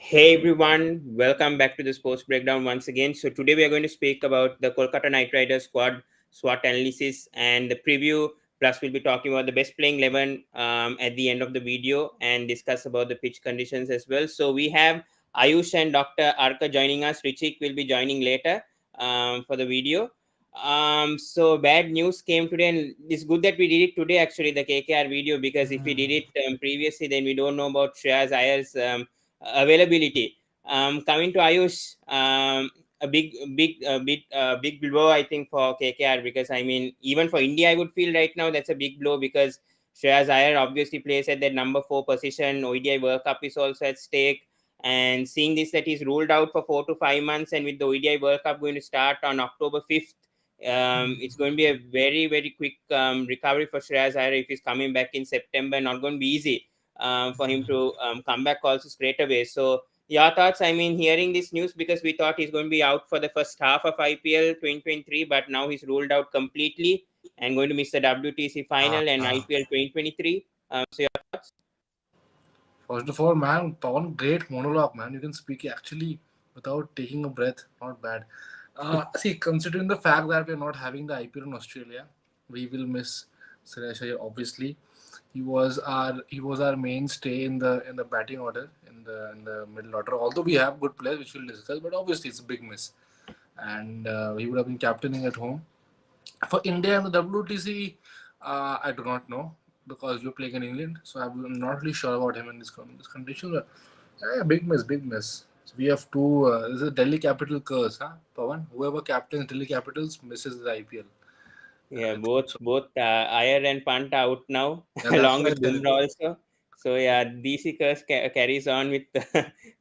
Hey everyone, welcome back to the Sports Breakdown once again. So today we are going to speak about the Kolkata Knight Riders squad SWOT analysis and the preview. Plus, we'll be talking about the best playing 11 at the end of the video and discuss about the pitch conditions as well. So we have Ayush and Dr. Arka joining us. Rwichik will be joining later for the video. So bad news came today, and it's good that we did it today. Actually, the KKR video, because if we did it previously, then we don't know about Shreyas Iyer's availability. Coming to Ayush, a big blow I think for KKR, because I mean even for India I would feel right now that's a big blow, because Shreyas Iyer obviously plays at that number 4 position. ODI World Cup is also at stake, and seeing this that he's ruled out for 4 to 5 months, and with the ODI World Cup going to start on October 5th, it's going to be a very quick recovery for Shreyas Iyer if he's coming back in September. Not going to be easy for him to come back also straight away. So your thoughts? I mean, hearing this news, because we thought he's going to be out for the first half of IPL 2023, but now he's ruled out completely and going to miss the WTC final and IPL 2023. So your thoughts? First of all, man, Pawan, great monologue, man. You can speak actually without taking a breath. Not bad. See, considering the fact that we're not having the IPL in Australia, we will miss Shreyas Iyer. Obviously, he was our mainstay in the batting order, in the middle order. Although we have good players, which we'll discuss, but obviously it's a big miss. And he would have been captaining at home for India and the WTC. I do not know, because you're playing in England, so I'm not really sure about him in this condition. But big miss, big miss. So we have two. This is a Delhi Capital curse, huh, Pawan? Whoever captains Delhi Capitals misses the IPL. Yeah, Uh, both Iyer and Pant out now, yeah, that's along why I with said it. Bumrah also. So yeah, DC curse carries on with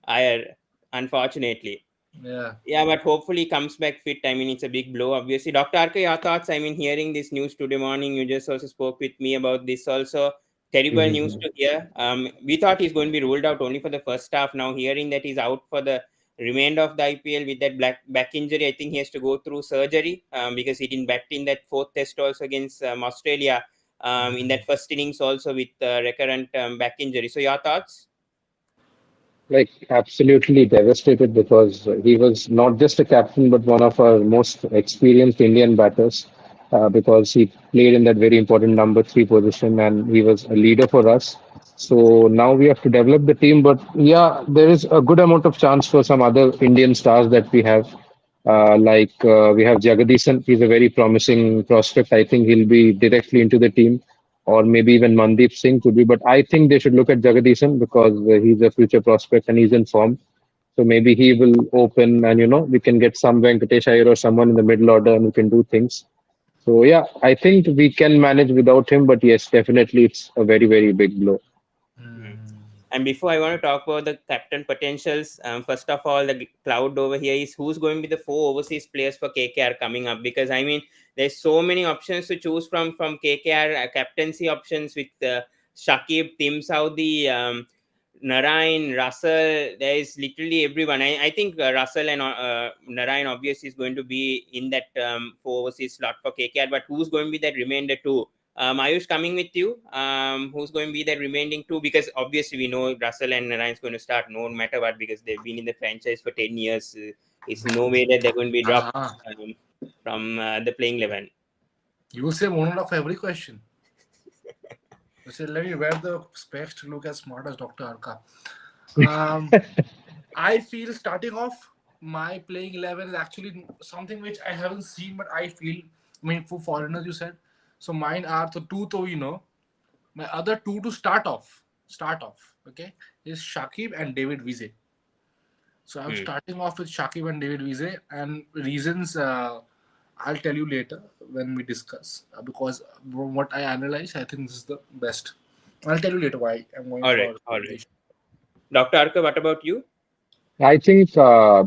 Iyer, unfortunately. Yeah. Yeah, but hopefully he comes back fit. I mean, it's a big blow, obviously. Dr. Arka, your thoughts? I mean, hearing this news today morning, you just also spoke with me about this also. Terrible news Mhm. to hear. We thought he's going to be ruled out only for the first half. Now, hearing that he's out for the remainder of the IPL with that back injury, I think he has to go through surgery because he didn't bat in that fourth test also against Australia in that first innings also with recurrent back injury. So, your thoughts? Like absolutely devastated because he was not just a captain but one of our most experienced Indian batters because he played in that very important number three position and he was a leader for us. So now we have to develop the team, but yeah, there is a good amount of chance for some other Indian stars that we have. We have Jagadisan. He's a very promising prospect. I think he'll be directly into the team, or maybe even Mandeep Singh could be. But I think they should look at Jagadisan because he's a future prospect and he's in form. So maybe he will open, and we can get some Venkatesh Iyer or someone in the middle order, and we can do things. So yeah, I think we can manage without him. But yes, definitely it's a very big blow. Mm. And before I want to talk about the captain potentials, first of all, the cloud over here is who's going to be the 4 overseas players for KKR coming up. Because I mean, there's so many options to choose from KKR captaincy options with Shakib, Tim Saudi, Narine, Russell. There is literally everyone. I think Russell and Narine obviously is going to be in that 4 overseas slot for KKR. But who's going to be that remainder two? Ayush, coming with you. Who's going to be the remaining two? Because obviously we know Russell and Narayan is going to start no matter what, because they've been in the franchise for 10 years. It's no way that they're going to be dropped from the playing 11. You will say monologue for every question. You said, let me wear the specs to look as smart as Dr. Arka. I feel starting off, my playing 11 is actually something which I haven't seen, but I feel, I mean, for foreigners, you said. So mine are the two, to my other two to start off, okay, is Shakib and David Wiese. So I'm Hmm. starting off with Shakib and David Wiese, and reasons I'll tell you later when we discuss. Because from what I analyze, I think this is the best. I'll tell you later why I'm going for All right. rotation. Dr. Arka, what about you? I think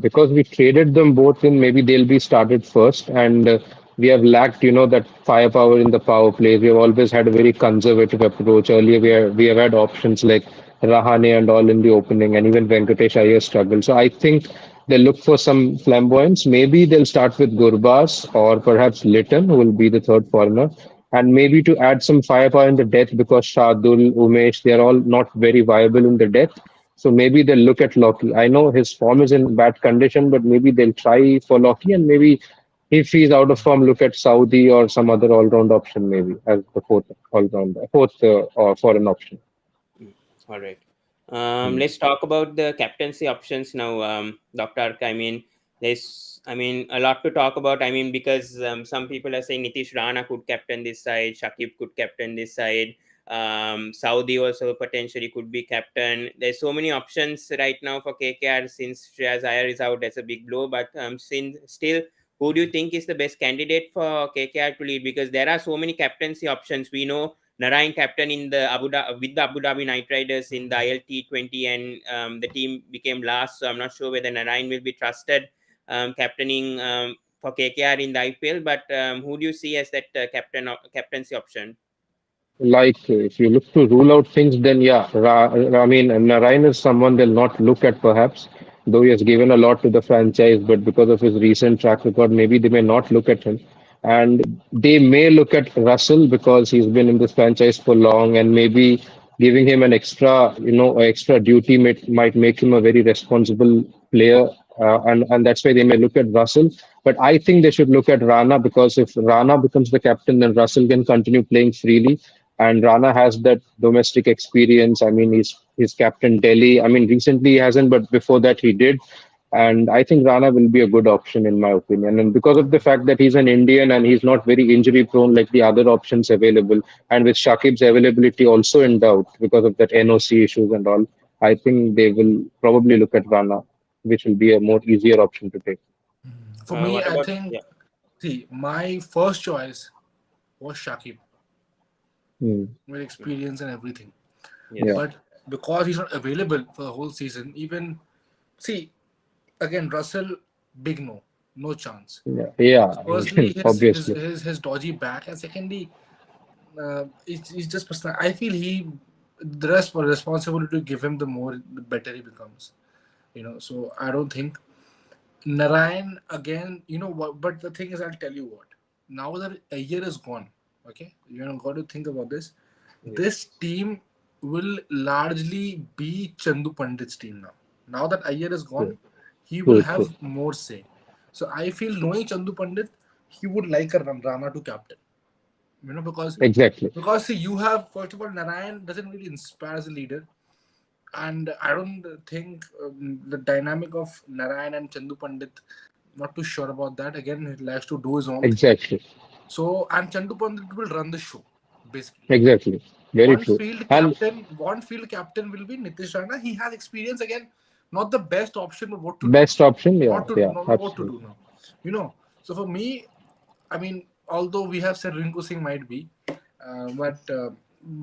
because we traded them both in, maybe they'll be started first, and we have lacked, that firepower in the power plays. We have always had a very conservative approach. Earlier, we have had options like Rahane and all in the opening, and even Venkatesh Iyer struggled. So I think they'll look for some flamboyance. Maybe they'll start with Gurbaz or perhaps Litton, who will be the third foreigner. And maybe to add some firepower in the death because Shardul, Umesh, they are all not very viable in the death. So maybe they'll look at Loki. I know his form is in bad condition, but maybe they'll try for Loki, and maybe if he's out of form, look at Saudi or some other all-round option, maybe as the fourth all-round, fourth or foreign option. Mm. All right. Mm. Let's talk about the captaincy options now, Dr. Arka. I mean, a lot to talk about. I mean, because some people are saying Nitish Rana could captain this side, Shakib could captain this side, Saudi also potentially could be captain. There's so many options right now for KKR since Shreyas Iyer is out. That's a big blow. But since still, who do you think is the best candidate for KKR to lead? Because there are so many captaincy options. We know Narine captain in the with the Abu Dhabi Night Riders in the ILT20, and the team became last. So I'm not sure whether Narine will be trusted captaining for KKR in the IPL. But who do you see as that captaincy option? Like, if you look to rule out things, then yeah, I mean, Narayan is someone they'll not look at perhaps, though he has given a lot to the franchise, but because of his recent track record, maybe they may not look at him. And they may look at Russell because he's been in this franchise for long, and maybe giving him an extra, extra duty might make him a very responsible player. And that's why they may look at Russell. But I think they should look at Rana, because if Rana becomes the captain, then Russell can continue playing freely, and Rana has that domestic experience. I mean, he's captain Delhi. I mean, recently he hasn't, but before that he did. And I think Rana will be a good option in my opinion. And because of the fact that he's an Indian and he's not very injury prone like the other options available, and with Shakib's availability also in doubt because of that NOC issues and all, I think they will probably look at Rana, which will be a more easier option to take. For me, What I about think, yeah? see, my first choice was Shakib Hmm. with experience and everything. Yeah, Yes. But because he's not available for the whole season, even see again Russell, big no, no chance. yeah, yeah. Firstly, Obviously, his dodgy bat, and secondly, it's just personal. I feel the rest for responsibility to give him the more the better he becomes. So I don't think Narayan again. You know what? But the thing is, I'll tell you what. Now that a year is gone, okay, got to think about this. This Yes. team will largely be Chandu Pandit's team now. Now that Iyer is true, gone, he will true, true. have more say. So I feel knowing Chandu Pandit, he would like a Rana to captain. Because Exactly. see, you have first of all Narayan doesn't really inspire as a leader, and I don't think the dynamic of Narayan and Chandu Pandit. Not too sure about that. Again, he likes to do his own thing. Exactly. So and Chandu Pandit will run the show basically. Exactly. Very true. And One field captain will be Nitish Rana. He has experience again, not the best option, but what to do. best option, yeah, Not to yeah, not what to absolutely. do now. So for me, I mean, although we have said Rinku Singh might be, but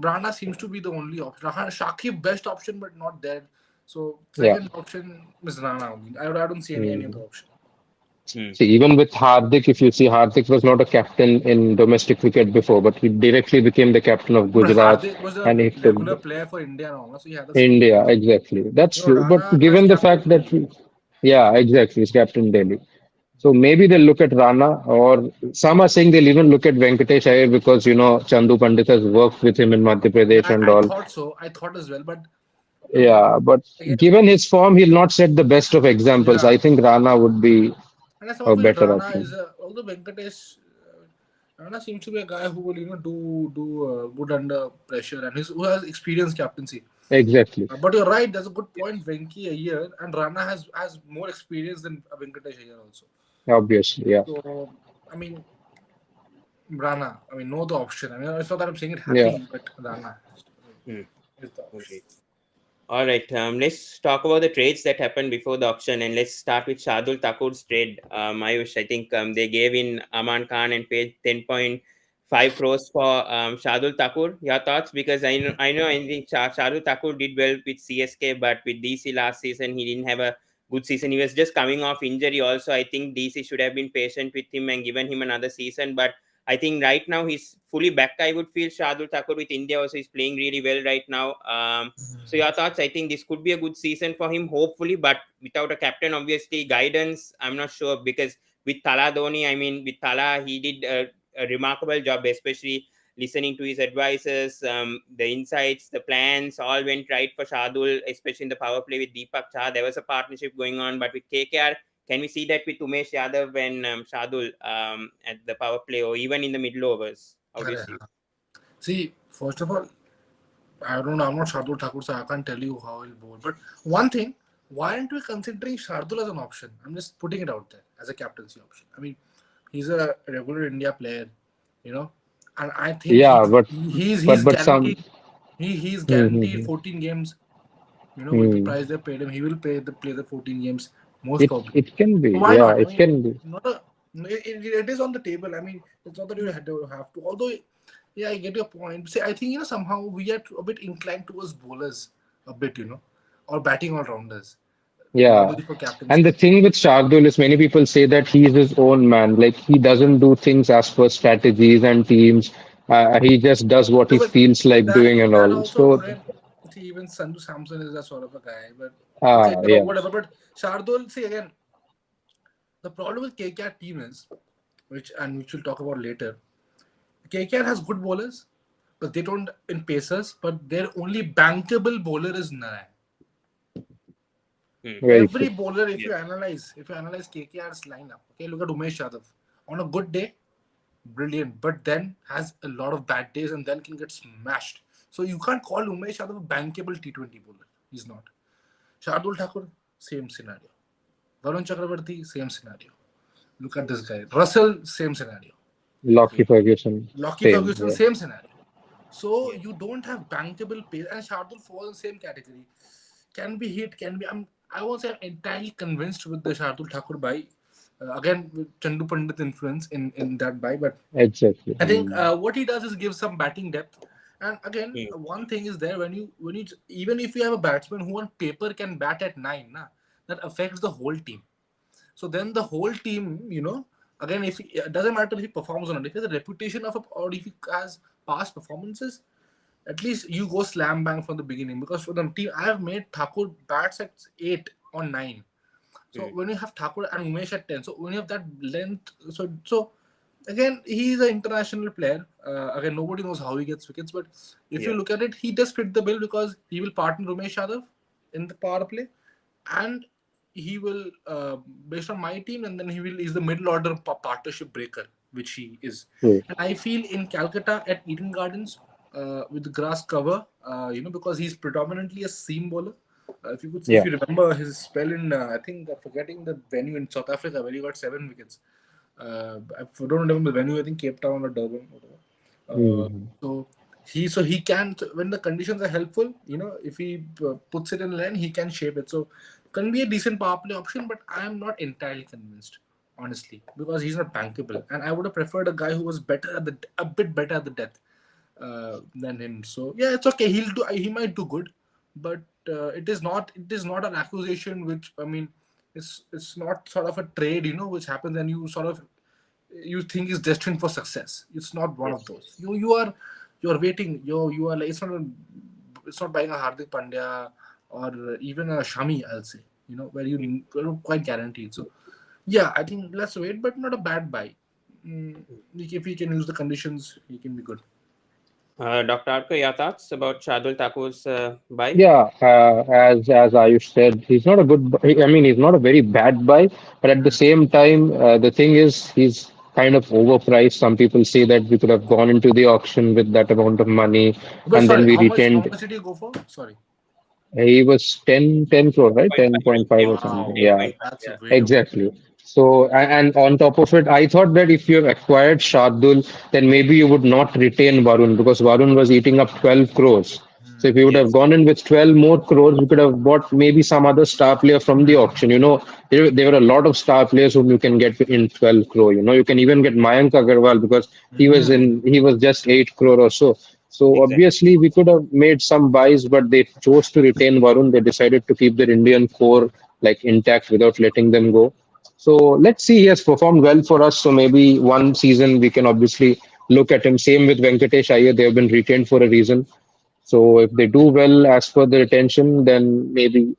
Rana seems to be the only option. Shakib best option, but not there. So Yeah. second option is Rana only. I don't see any other Mm. option. Hmm. See, even with Hardik, if you see, Hardik was not a captain in domestic cricket before, but he directly became the captain of But Gujarat, Hardik was a and he took regular player for India now, so he had the India. experience. Exactly. That's true. But Rana is given the fact captain that, Delhi. yeah, exactly, he's captain Delhi. So maybe they'll look at Rana, or some are saying they'll even look at Venkatesh Iyer because, Chandu Pandit has worked with him in Madhya Yeah, Pradesh and I all. thought so. I thought as well, but Yeah, but again, given his form, he'll not set the best of examples. I yeah. think Rana would be And I a somehow feel better Rana is option. although Venkatesh, Rana seems to be a guy who will do good under pressure and who has experience captaincy. Exactly. But you're right. There's a good point. Venki Iyer and Rana has more experience than Venkatesh Iyer also. Obviously, yeah. So I mean Rana. I mean no other option. I mean it's not that I'm saying it Yeah. happily, but Rana Hmm. is the option. Okay. All right. Let's talk about the trades that happened before the auction, and let's start with Shardul Thakur's trade. Ayush, I think they gave in Aman Khan and paid 10.5 crores for Shardul Thakur. Your thoughts? Because I think Shardul Thakur did well with CSK, but with DC last season, he didn't have a good season. He was just coming off injury. Also, I think DC should have been patient with him and given him another season. But I think right now he's fully back. I would feel Shardul Thakur with India also is playing really well right now. So your thoughts? I think this could be a good season for him, hopefully, but without a captain, obviously, guidance, I'm not sure because with Tala Dhoni, I mean, with Tala, he did a remarkable job, especially listening to his advices, the insights, the plans all went right for Shardul, especially in the power play with Deepak Chah. There was a partnership going on, but with KKR, can we see that with Umesh Yadav and Shardul at the power play or even in the middle overs? How do you see? See, first of all, I don't know. I'm not Shardul Thakur, so I can't tell you how he'll bowl. But one thing, why aren't we considering Shardul as an option? I'm just putting it out there as a captaincy option. I mean, he's a regular India player, you know, and I think Yeah, he's but some. guaranteed he's guaranteed Mhm. 14 games. You know, with the Hmm. price they paid him, he will play the 14 games most It probably. it can be, So why yeah, not? I it mean, can be. not a it is on the table. I mean, it's not that you have to. Although, yeah, I get your point. See, I think somehow we are a bit inclined towards bowlers a bit, or batting all rounders Yeah. normally for And captaincy. the thing with Shardul is many people say that he's his own man. Like he doesn't do things as per strategies and teams. He just does what No, he but feels like doing and that all. also So, again, see, even Sanju Samson is that sort of a guy. But okay, yeah. whatever. But Shardul, see again, the problem with KKR team is, which we'll talk about later. KKR has good bowlers, but they don't in pacers. But their only bankable bowler is Narayan. Hmm. Very Every true. bowler, Yes. if you analyze KKR's lineup, okay, look at Umesh Yadav. On a good day, brilliant, but then has a lot of bad days and then can get smashed. So you can't call Umesh Yadav a bankable T20 bowler. He's not. Shardul Thakur, same scenario. Varun Chakravarti, same scenario. Look at this guy. Russell, same scenario. Lockie Ferguson, Lockie same. Ferguson, Yeah. same scenario. So Yes. you don't have bankable pace, and Shardul falls in the same category. Can be hit, can be. I won't say I'm entirely convinced with the Shardul Thakur buy. Again, with Chandu Pandit influence in that buy, but Exactly. I think Hmm. what he does is give some batting depth. And again, Hmm. one thing is there when you even if you have a batsman who on paper can bat at nine, that affects the whole team. So then the whole team, again, if it doesn't matter if he performs or not, if he has a reputation or if he has past performances, at least you go slam bang from the beginning. Because for the team, I have made Thakur bats at 8 or 9. So Hmm. when you have Thakur and Umesh at 10, so when you have that length, so again, he is an international player. Again, nobody knows how he gets wickets, but if you Yeah. look at it, he does fit the bill because he will partner Umesh Yadav in the power play, and he will, based on my team, and then he's the middle order partnership breaker, which he is. True. And I feel in Calcutta at Eden Gardens, with the grass cover, because he's predominantly a seam bowler. If Yeah. you remember his spell in, I think I'm forgetting the venue in South Africa where he got 7 wickets. I don't remember the venue. I think Cape Town or Durban, whatever. Hmm. So he can, when the conditions are helpful, if he puts it in line, he can shape it. So can be a decent power play option, but I am not entirely convinced, honestly, because he's not bankable, and I would have preferred a guy who was a bit better at the death than him. So yeah, it's okay. He might do good, but it is not an acquisition which, I mean, it's not sort of a trade, which happens and you think is destined for success. It's not one of Yes. those. You're waiting. You are like, it's not buying a Hardik Pandya or even a Shami, I'll say. Where you're quite guaranteed. So yeah, I think let's wait, but not a bad buy. If he can use the conditions, he can be good. Dr. Arka, your thoughts about Shardul Thakur's buy? Yeah, as Ayush said, he's not a good. I mean, he's not a very bad buy, but at the same time, the thing is, he's kind of overpriced. Some people say that we could have gone into the auction with that amount of money, But and then sorry, we how retained. much did you go for? Sorry. He was 10 crore, right? 10.5. 10.5 or something. Wow, Yeah. 10.5. that's Yeah. way over. Exactly. So, and on top of it, I thought that if you have acquired Shardul, then maybe you would not retain Varun because Varun was eating up 12 crores. So if you would have Yes. gone in with 12 more crores, we could have bought maybe some other star player from the auction. There were a lot of star players whom you can get in 12 crore. You can even get Mayank Agarwal because he was just 8 crore or so. So Exactly. obviously we could have made some buys, but they chose to retain Varun. They decided to keep their Indian core like intact without letting them go. So let's see. He has performed well for us. So maybe one season we can obviously look at him. Same with Venkatesh Iyer. They have been retained for a reason. So if they do well as per the retention, then maybe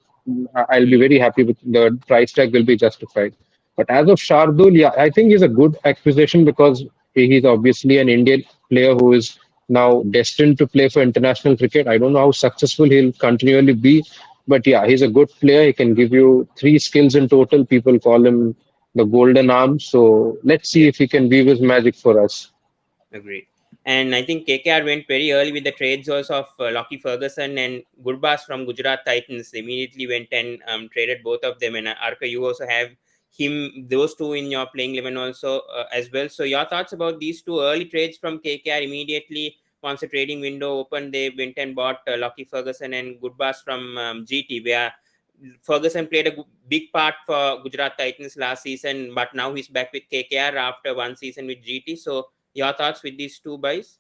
I'll be Hmm. very happy with the price tag will be justified. But as of Shardul, yeah, I think he's a good acquisition because he's obviously an Indian player who is now destined to play for international cricket. I don't know how successful he'll continually be, but yeah, he's a good player. He can give you three skills in total. People call him the golden arm. So let's see Yeah. if he can weave his magic for us. Agreed. And I think KKR went very early with the trades also of Lockie Ferguson and Gurbaz from Gujarat Titans. They immediately went and traded both of them. And Arka, you also have those two in your playing 11 also as well. So your thoughts about these two early trades from KKR immediately once the trading window opened, they went and bought Lockie Ferguson and Gurbaz from GT, where Ferguson played a big part for Gujarat Titans last season, but now he's back with KKR after one season with GT. So your thoughts with these two buys?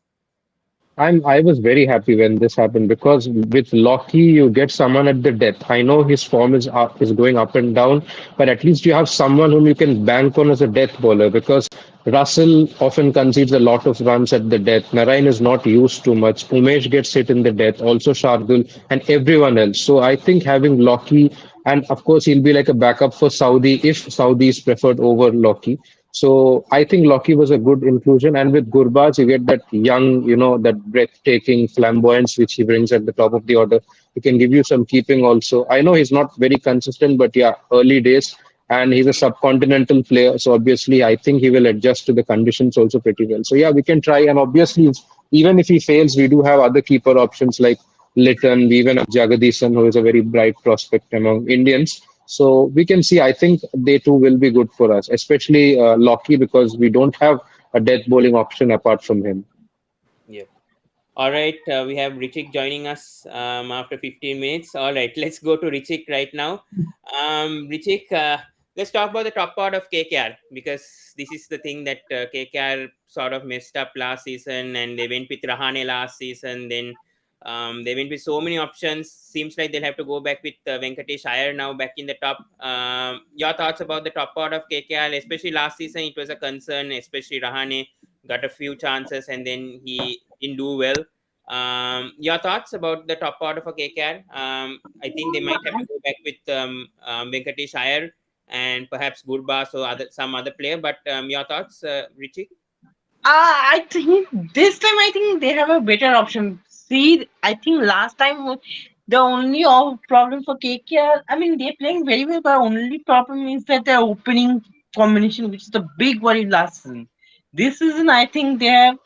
I was very happy when this happened because with Lockey you get someone at the depth. I know his form is going up and down, but at least you have someone whom you can bank on as a death bowler because Russell often concedes a lot of runs at the death. Narine is not used too much. Umesh gets hit in the death, also Shardul and everyone else. So I think having Lockey and of course he'll be like a backup for Saudi if Saudi is preferred over Lockey. So I think Lockey was a good inclusion. And with Gurbaz, you get that young, that breathtaking flamboyance which he brings at the top of the order. He can give you some keeping also. I know he's not very consistent, but yeah, early days. And he's a subcontinental player. So obviously, I think he will adjust to the conditions also pretty well. So yeah, we can try. And obviously, even if he fails, we do have other keeper options like Litton. We even have Jagadisan, who is a very bright prospect among Indians. So we can see, I think they too will be good for us, especially Lockey, because we don't have a death bowling option apart from him. Yeah. All right, we have Rwichik joining us after 15 minutes. All right, let's go to Rwichik right now. Rwichik, let's talk about the top part of KKR because this is the thing that KKR sort of messed up last season, and they went with Rahane last season. Then they went with so many options. Seems like they'll have to go back with Venkatesh Iyer now back in the top. Your thoughts about the top part of KKR, especially last season? It was a concern, especially Rahane got a few chances and then he didn't do well. Your thoughts about the top order for KKR? I think they might have to go back with Venkatesh Iyer and perhaps Gurbas or some other player. But your thoughts, Richie? I think this time I think they have a better option. See, I think last time the only problem for KKR, I mean they're playing very well, but only problem is that their opening combination, which is the big worry last season. This season, I think they have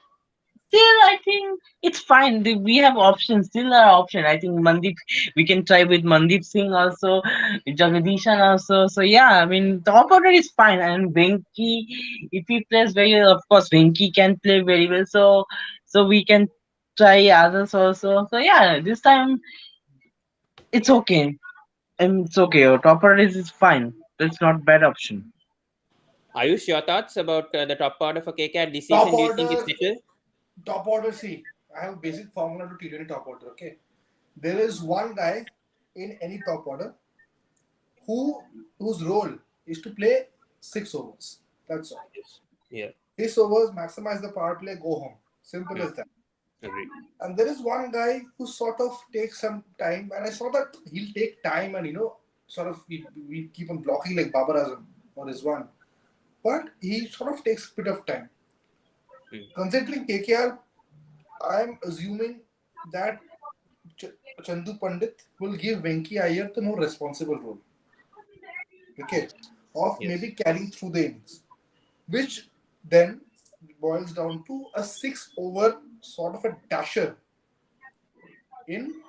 still. I think it's fine. We have options. Still our option. I think Mandeep. We can try with Mandeep Singh also, Jagdishan also. So yeah, I mean top order is fine. And Venki, if he plays very well, of course Venki can play very well. So we can try others also. So yeah, this time it's okay. And it's okay. Top order is fine. That's not bad option. Ayush, your thoughts about the top order for KKR this Top season? Do you think it's order, settled? top order. See, I have a basic formula to T20 top order. Okay, there is one guy in any top order whose role is to play 6 overs. That's all. Yes. Yeah. 6 overs, maximize the power play, go home. Simple Hmm. as that. Agreed. And there is one guy who sort of takes some time, and I saw that he'll take time and sort of we keep on blocking like Babar Azam or Rizwan. But he sort of takes a bit of time. Hmm. Considering KKR, I'm assuming that Chandu Pandit will give Venki Iyer the more responsible role. Okay, of Yes. maybe carrying through the innings, which then boils down to a 6 over sort of a dasher in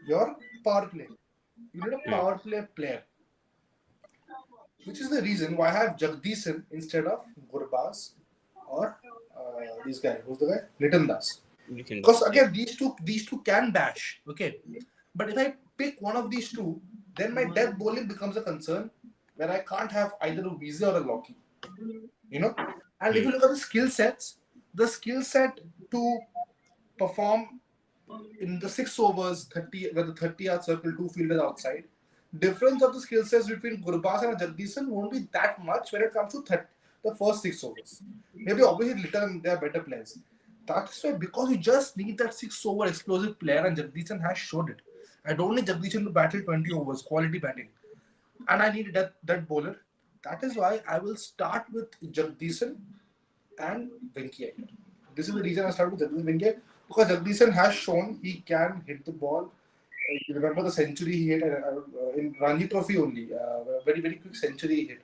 your power play. You need a Hmm. power play player, which is the reason why I have Jagdisan instead of Gurbaz or this guy. Who's the guy? Nitin Das. We can Because yeah. again, these two can dash. Okay, but if I pick one of these two, then my death bowling becomes a concern where I can't have either a Visa or a Locky. You know, and if Hmm. you look at the skill set to perform in the 6 overs, 30 where the 30-yard circle, two fielders outside. Difference of the skill sets between Gurbaz and Jagdisan won't be that much when it comes to the first 6 overs. Maybe obviously later they are better players. That's why because you just need that 6 over explosive player and Jagdisan has showed it. I don't need Jagdisan to battle 20 overs, quality batting. And I need that bowler. That is why I will start with Jagdisan and Venki Iyer. This is the reason I started with Jagdish Venki. because Jagdishan has shown he can hit the ball. You remember the century he hit in Ranji Trophy only, very very quick century he hit,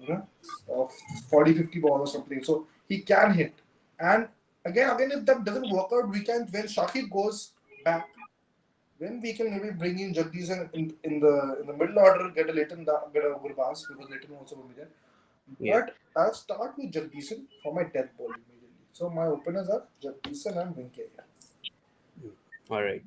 you know, of 40-50 balls or something. So he can hit, and again if that doesn't work out, we can when Shakib goes back, then we can maybe bring in Jagdishan in the middle order, get a get a Gurbaz because Leighton also will be there. Yeah. But I'll start with Jagdishan for my death ball immediately. So my openers are Jagdishan and Vinkaya. All right.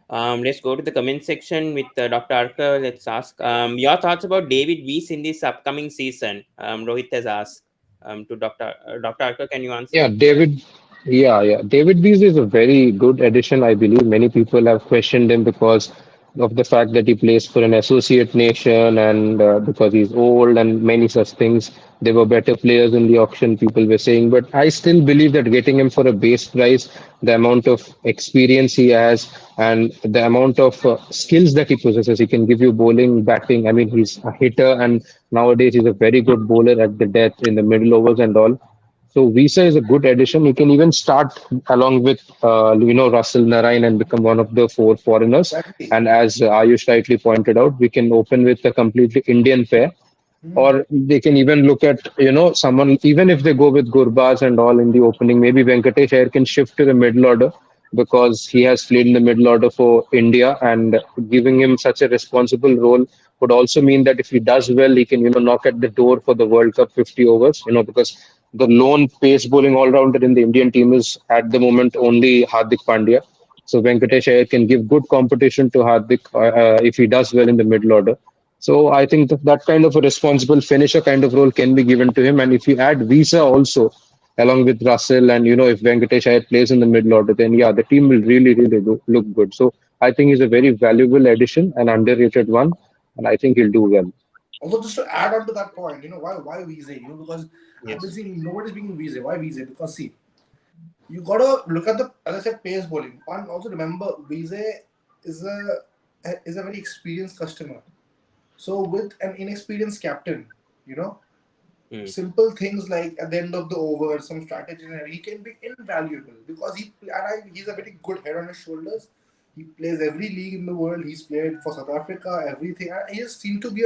Let's go to the comment section with Dr. Arka. Let's ask your thoughts about David Weiss in this upcoming season. Rohit has asked to Dr. Arka. Can you answer? Yeah, David. Yeah. David Beasley is a very good addition, I believe. Many people have questioned him because of the fact that he plays for an associate nation and because he's old and many such things. There were better players in the auction, people were saying. But I still believe that getting him for a base price, the amount of experience he has and the amount of skills that he possesses, he can give you bowling, batting. I mean, he's a hitter, and nowadays he's a very good bowler at the death in the middle overs and all. So Visa is a good addition. You can even start along with Russell Narine and become one of the four foreigners. Exactly. And as Ayush rightly pointed out, we can open with a completely Indian pair, Hmm. or they can even look at someone, even if they go with Gurbaz and all in the opening, maybe Venkatesh Iyer can shift to the middle order because he has played in the middle order for India, and giving him such a responsible role would also mean that if he does well, he can knock at the door for the World Cup 50 overs. Because the lone pace bowling all rounder in the Indian team is at the moment only Hardik Pandya. So Venkatesh Iyer can give good competition to Hardik if he does well in the middle order. So I think that kind of a responsible finisher kind of role can be given to him. And if you add Visa also along with Russell, and if Venkatesh Iyer plays in the middle order, then yeah, the team will really, really look good. So I think he's a very valuable addition, an underrated one, and I think he'll do well. Also, just to add on to that point, why Vise? Because I've been Yes. seeing nobody's being Vise. Why Vise? Because see, you gotta look at the, as I said, pace bowling. And also remember, Vise is a very experienced customer. So with an inexperienced captain, you know, Mm. simple things like at the end of the over, some strategy, and he can be invaluable because he's a very good head on his shoulders. He plays every league in the world. He's played for South Africa, everything. And he just seemed to be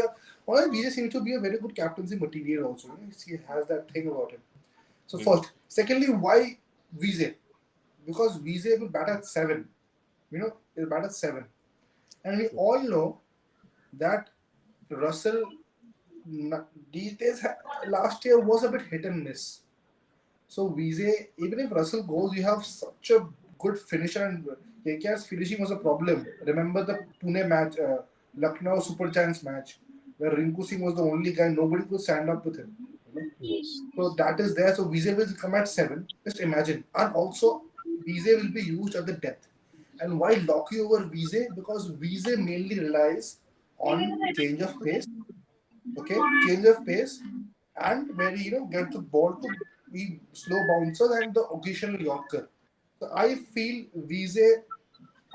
he just seems to be a very good captaincy material also. He has that thing about him. So Mm. first, secondly, why Vise? Because Vise will bat at 7. He'll bat at 7, and we all know that Russell these days last year was a bit hit and miss. So Vise, even if Russell goes, you have such a good finisher, and KKR's finishing was a problem. Remember the Pune match, Lucknow Super Giants match, where Rinku Singh was the only guy, nobody could stand up with him. You know? Yes. So that is there. So Vise will come at 7. Just imagine. And also, Vise will be used at the depth. And why Locky over Vise? Because Vise mainly relies on change of pace, okay, change of pace, and where get the ball to be slow bouncers and the occasional Yorker. So I feel Vise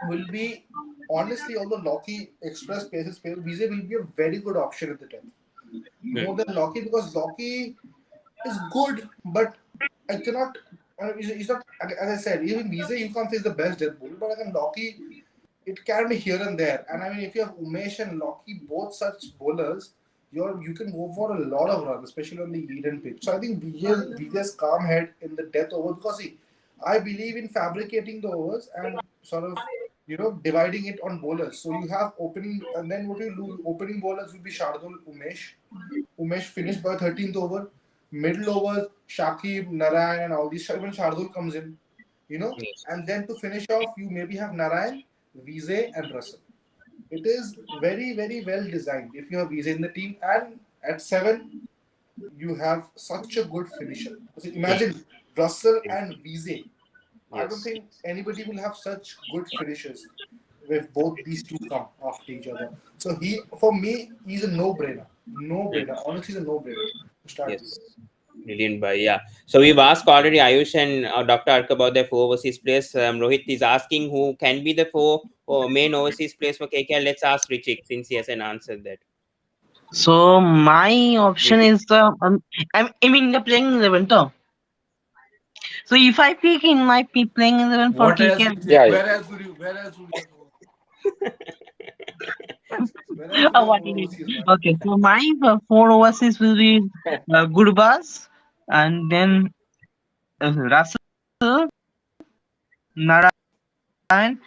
will be, honestly, although Locky express paces fail, Vise will be a very good option at the 10th. Mm. More than Locky, because Locky is good, but I cannot. He's not, as I said, even Vise you can't say is the best death bowler, but again Locky, it can be here and there. And I mean, if you have Umesh and Locky, both such bowlers, you can go for a lot of runs, especially on the Eden pitch. So I think Vijay's calm head in the death over, because see, I believe in fabricating the overs and sort of dividing it on bowlers. So you have opening, and then what you do, opening bowlers will be Shardul, Umesh. Umesh finished by 13th over. Middle overs, Shakib, Narayan, and all these. Even Shardul comes in, Yes. and then to finish off, you maybe have Narayan, Vijay, and Russell. It is very, very well designed. If you have Vijay in the team, and at 7, you have such a good finisher. So Yes. imagine Russell and Vijay. I don't Yes. think anybody will have such good finishes if both these two come after each other. So for me, he's a no-brainer. No-brainer. Mm. Honestly, he's a no-brainer to start with. Yes. Brilliant, bhai. Yeah. So we've asked already Ayush and Dr. Ark about their four overseas players. Rohit is asking who can be the four main overseas players for KKR. Let's ask Rwichik since he hasn't answered that. So my option Rwichik. is the I mean the playing 11. So if I pick in my playing 11 for What else, KKR, Rwichik? Yeah, yeah. Where else would you have where else would you have what it is? overseas, man? Okay, so my four overseas will be Gurbaz, and then Russell, Narayan,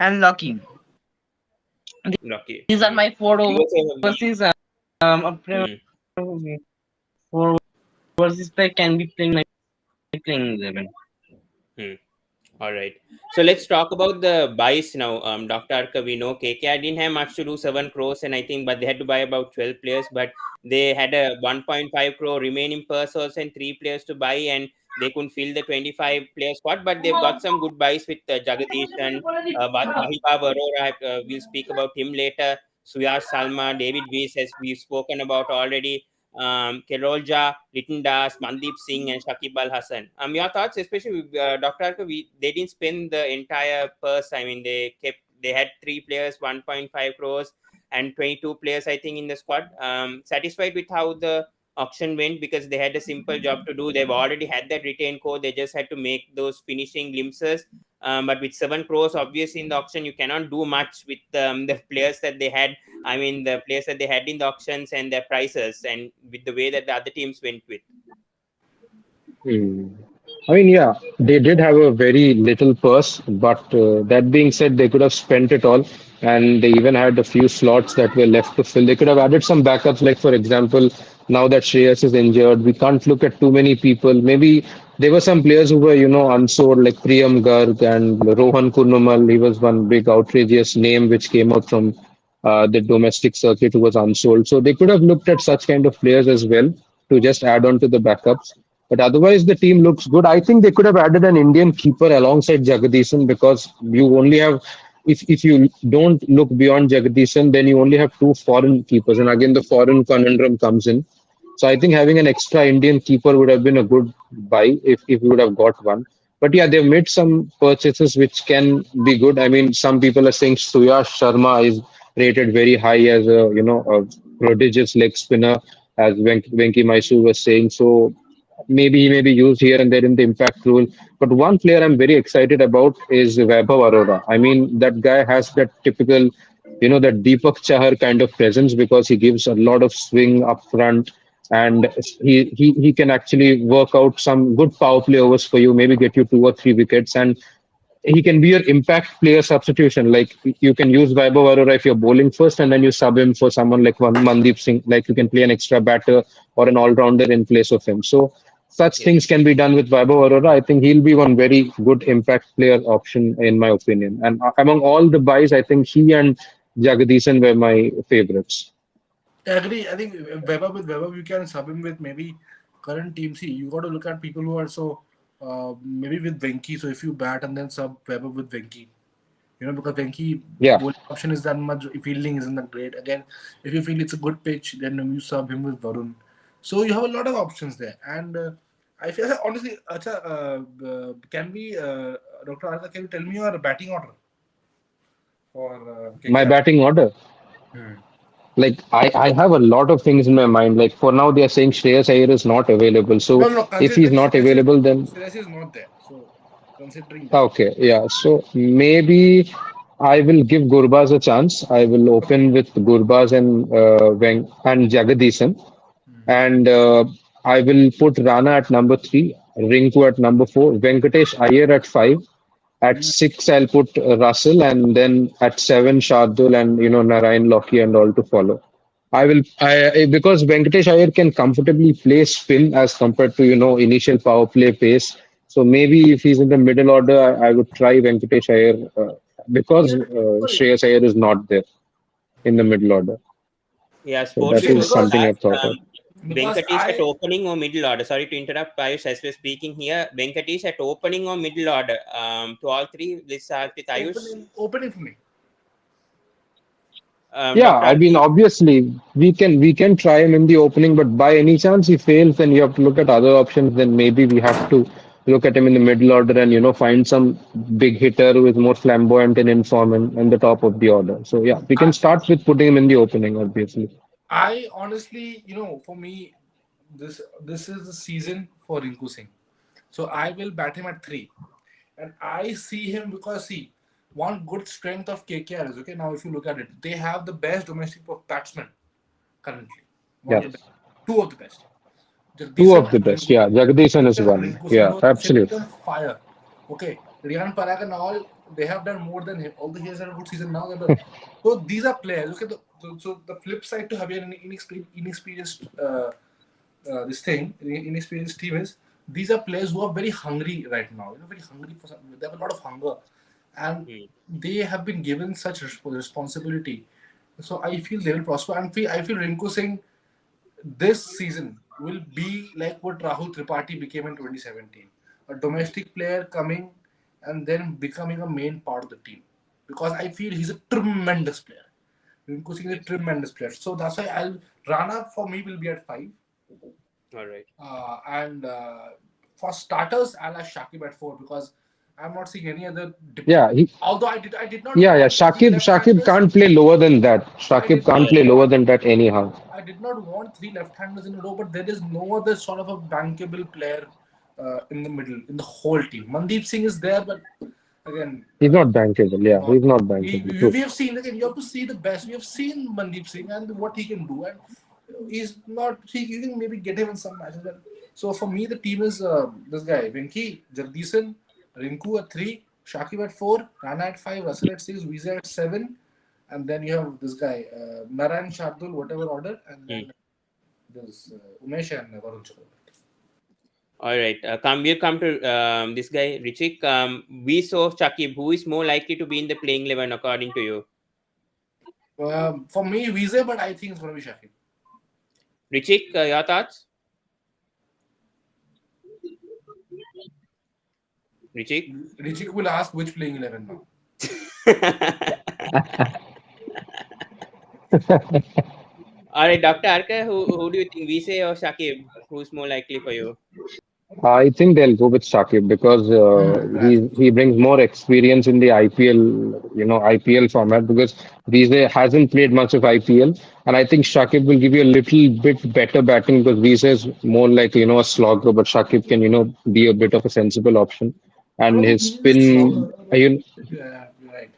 and Lucky. Lucky. These are my four You also have one. overseas. Hmm. Four overseas player can be playing my playing 11. Hmm. All right. So let's talk about the buys now. Dr. Arka, we know KKR didn't have much to do, 7 crores, and I think, but they had to buy about 12 players. But they had a 1.5 crore remaining purse also and 3 players to buy, and they couldn't fill the 25 player spot. But they've got some good buys with Jagadish and Mahibab Arora. We'll speak about him later. Suyash Salma, David Weiss, as we've spoken about already. Kerolja, Liton Das, Mandeep Singh, and Shakibal Hassan. Your thoughts, especially Dr. Arka, they didn't spend the entire purse. I mean, they had 3 players, 1.5 crores, and 22 players, I think, in the squad. Satisfied with how the auction went because they had a simple job to do. They've already had that retained core. They just had to make those finishing glimpses. But with 7 crores, obviously in the auction, you cannot do much with the players that they had. I mean, the players that they had in the auctions and their prices, and with the way that the other teams went with. Hmm. I mean, yeah, they did have a very little purse, but that being said, they could have spent it all, and they even had a few slots that were left to fill. They could have added some backups, like for example, now that Shreyas is injured, we can't look at too many people. Maybe there were some players who were, unsold, like Priyam Garg and Rohan Kurnumal. He was one big outrageous name which came out from the domestic circuit who was unsold. So they could have looked at such kind of players as well to just add on to the backups. But otherwise, the team looks good. I think they could have added an Indian keeper alongside Jagadisan because you only have, if you don't look beyond Jagadisan, then you only have two foreign keepers. And again, the foreign conundrum comes in. So I think having an extra Indian keeper would have been a good buy if we would have got one. But yeah, they've made some purchases which can be good. I mean, some people are saying Suyash Sharma is rated very high as a prodigious leg spinner, as Venki Mysore was saying. So maybe he may be used here and there in the impact rule. But one player I'm very excited about is Vaibhav Arora. I mean, that guy has that typical, that Deepak Chahar kind of presence because he gives a lot of swing up front and he can actually work out some good power play overs for you, maybe get you 2 or 3 wickets. And he can be your impact player substitution. Like you can use Vaibhav Arora if you're bowling first, and then you sub him for someone like Mandeep Singh. Like you can play an extra batter or an all-rounder in place of him. So such Yes. things can be done with Vaibhav Arora. I think he'll be one very good impact player option in my opinion. And among all the buys, I think he and Jagadisan were my favorites. I agree. I think Weber, you can sub him with maybe current team. See, you got to look at people who are so maybe with Venki. So if you bat and then sub Weber with Venki, because Venki Yeah. bowling option is that much, fielding isn't that great. Again, if you feel it's a good pitch, then you sub him with Varun. So you have a lot of options there. And I feel honestly, can we, Dr. Artha, can you tell me your batting order for My KKR? batting order. Like I have a lot of things in my mind. Like for now, they are saying Shreyas Iyer is not available. No, So no, if he's considering not available, then Shreyas is not there. So considering that. okay, yeah. So maybe I will give Gurbaz a chance. I will Okay. open with Gurbaz and and Jagadisan, Mhm. and I will put Rana at number 3, Rinku at number 4, Venkatesh Iyer at 5. At Mm. 6, I'll put Russell, and then at 7, Shardul and Narayan Loki and all to follow. Because Venkatesh Iyer can comfortably play spin as compared to initial power play pace. So maybe if he's in the middle order, I would try Venkatesh Iyer because Shreyas Iyer is not there in the middle order. Yeah, So sports that See, grid is also because something I've asked thought of. because Venkatesh at I opening or middle order. Sorry to interrupt, Ayush, as we're speaking here. Venkatesh at opening or middle order. To all three, let's start with Ayush. opening for me. Yeah, Dr. I mean, Arki. obviously we can try him in the opening, but by any chance he fails, then you have to look at other options. Then maybe we have to look at him in the middle order and find some big hitter who is more flamboyant and in form and the top of the order. So yeah, we I, can start with putting him in the opening, obviously. I honestly, for me, this is the season for Rinku Singh. So I will bat him at 3. And I see him because, see, one good strength of KKR is, okay, now if you look at it, they have the best domestic batsmen currently. One of the best. Yes. Two of the best. Two Jagdishan of the and best. Rinku. Yeah. Jagdishan is Jagdishan and one. Rinku Singh, Yeah. those Absolutely. on fire. Okay. Riyan Parag and all, they have done more than him. Although he has had a good season now. So these are players. Okay. So the flip side to having an inexperienced this thing, inexperienced team is these are players who are very hungry right now. Very hungry for something. They have a lot of hunger, and they have been given such responsibility. So I feel they will prosper. And I feel Rinku Singh this season will be like what Rahul Tripathi became in 2017, a domestic player coming and then becoming a main part of the team. Because I feel he's a tremendous player. Rinku Singh is a tremendous player. So that's why Rana for me will be at 5. All right. And for starters, I'll have Shakib at 4 because I'm not seeing any other. Yeah. Although I did not Yeah. want three Shakib left-handers. can't play lower than that. I Shakib did can't not play lower want. than that anyhow. I did not want 3 left-handers in a row, but there is no other sort of a bankable player in the middle in the whole team. Mandeep Singh is there, but again, He's not bankable. Yeah. not He's not we, bankable. we True. we have seen again. You have to see the best. We have seen Mandeep Singh and what he can do, and he's not. You can maybe get him in some matches. But, so for me, the team is this guy: Venki, Jagdishan, Rinku at 3, Shakib at 4, Rana at 5, Russell at 6, Visa at 7, and then you have this guy Narayan Shardul, whatever order, and then there's Umesh and Varun Chakravarti. All right. We'll come to this guy, Rwichik. We saw Shakib. Who is more likely to be in the playing 11 according to you? For me, Visa, but I think it's going to be Shakib. Rwichik, your thoughts? Rwichik? Rwichik will ask which playing 11 now. All right, Dr. Arka, who do you think, Vise or Shakib? Who's more likely for you? I think they'll go with Shakib because he brings more experience in the IPL format because Rize hasn't played much of IPL, and I think Shakib will give you a little bit better batting because Rize is more like a slogger, but Shakib can be a bit of a sensible option, I and don't his think he's a spin. slogger. Yeah, you're right.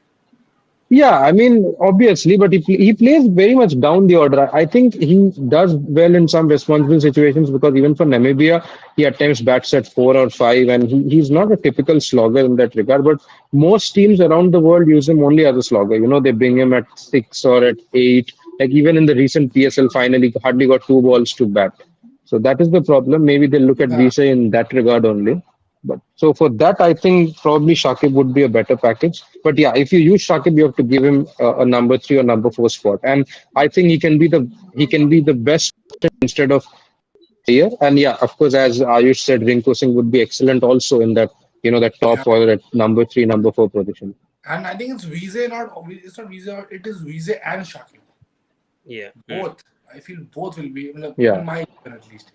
Yeah, I mean, obviously, but he plays very much down the order. I think he does well in some responsible situations because even for Namibia, he at times bats at 4 or 5, and he's not a typical slogger in that regard. But most teams around the world use him only as a slogger. They bring him at 6 or at 8. Like even in the recent PSL final, he hardly got 2 balls to bat. So that is the problem. Maybe they look at Yeah. Visa in that regard only. But so for that, I think probably Shakib would be a better package. But yeah, if you use Shakib, you have to give him a number 3 or number 4 spot, and I think he can be the best instead of here. And yeah, of course, as Ayush said, Rinku Singh would be excellent also in that Yeah. top or that number 3, number 4 position. And I think it's not Visa, it is Visa and Shakib. Yeah. Both. I feel both will be, Yeah. in my opinion at least.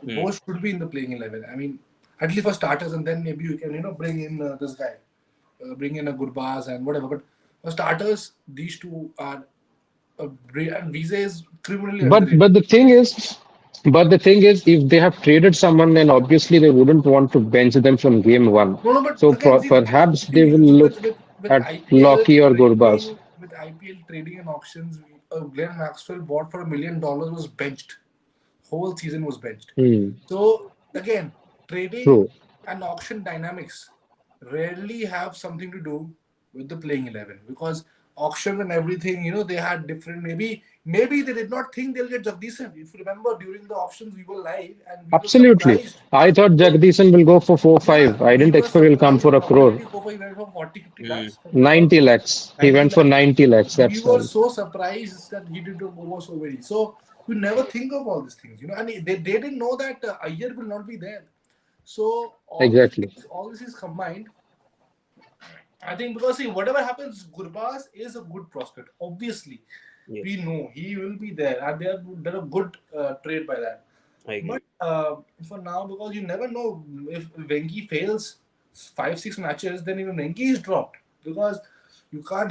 Both should be in the playing 11. I mean, at least for starters, and then maybe you can, bring in this guy, bring in a Gurbaz and whatever. But for starters, these two are, and Visa is criminally But underrated. but the thing is, if they have traded someone, then obviously they wouldn't want to bench them from game one. No, but So again, see, perhaps they will with look with at IPL Loki or Gurbaz. trading, and auctions, Glenn Maxwell bought for $1 million was benched. Whole season was benched. Hmm. So again, trading True. and auction dynamics rarely have something to do with the playing 11 because auction and everything, they had different. Maybe they did not think they'll get Jagdishan. If you remember, during the auctions we were live and we were Absolutely. surprised. I thought So Jagdishan will go for four yeah, five. I we didn't were expect he'll come surprised. for a What did crore. he go for? He went for 40, 50 Mm. lakhs. 90 lakhs. He 90 went for lakhs. 90 lakhs. We That's were right. so surprised that he did go so very. So you never think of all these things, and they didn't know that Iyer will not be there. So Exactly. all this is combined. I think because see whatever happens, Gurbaz is a good prospect. Obviously, Yes, we know he will be there, and they have done a good trade by that. I agree. But for now, because you never know if Venki fails 5-6 matches, then even Venki is dropped because you can't.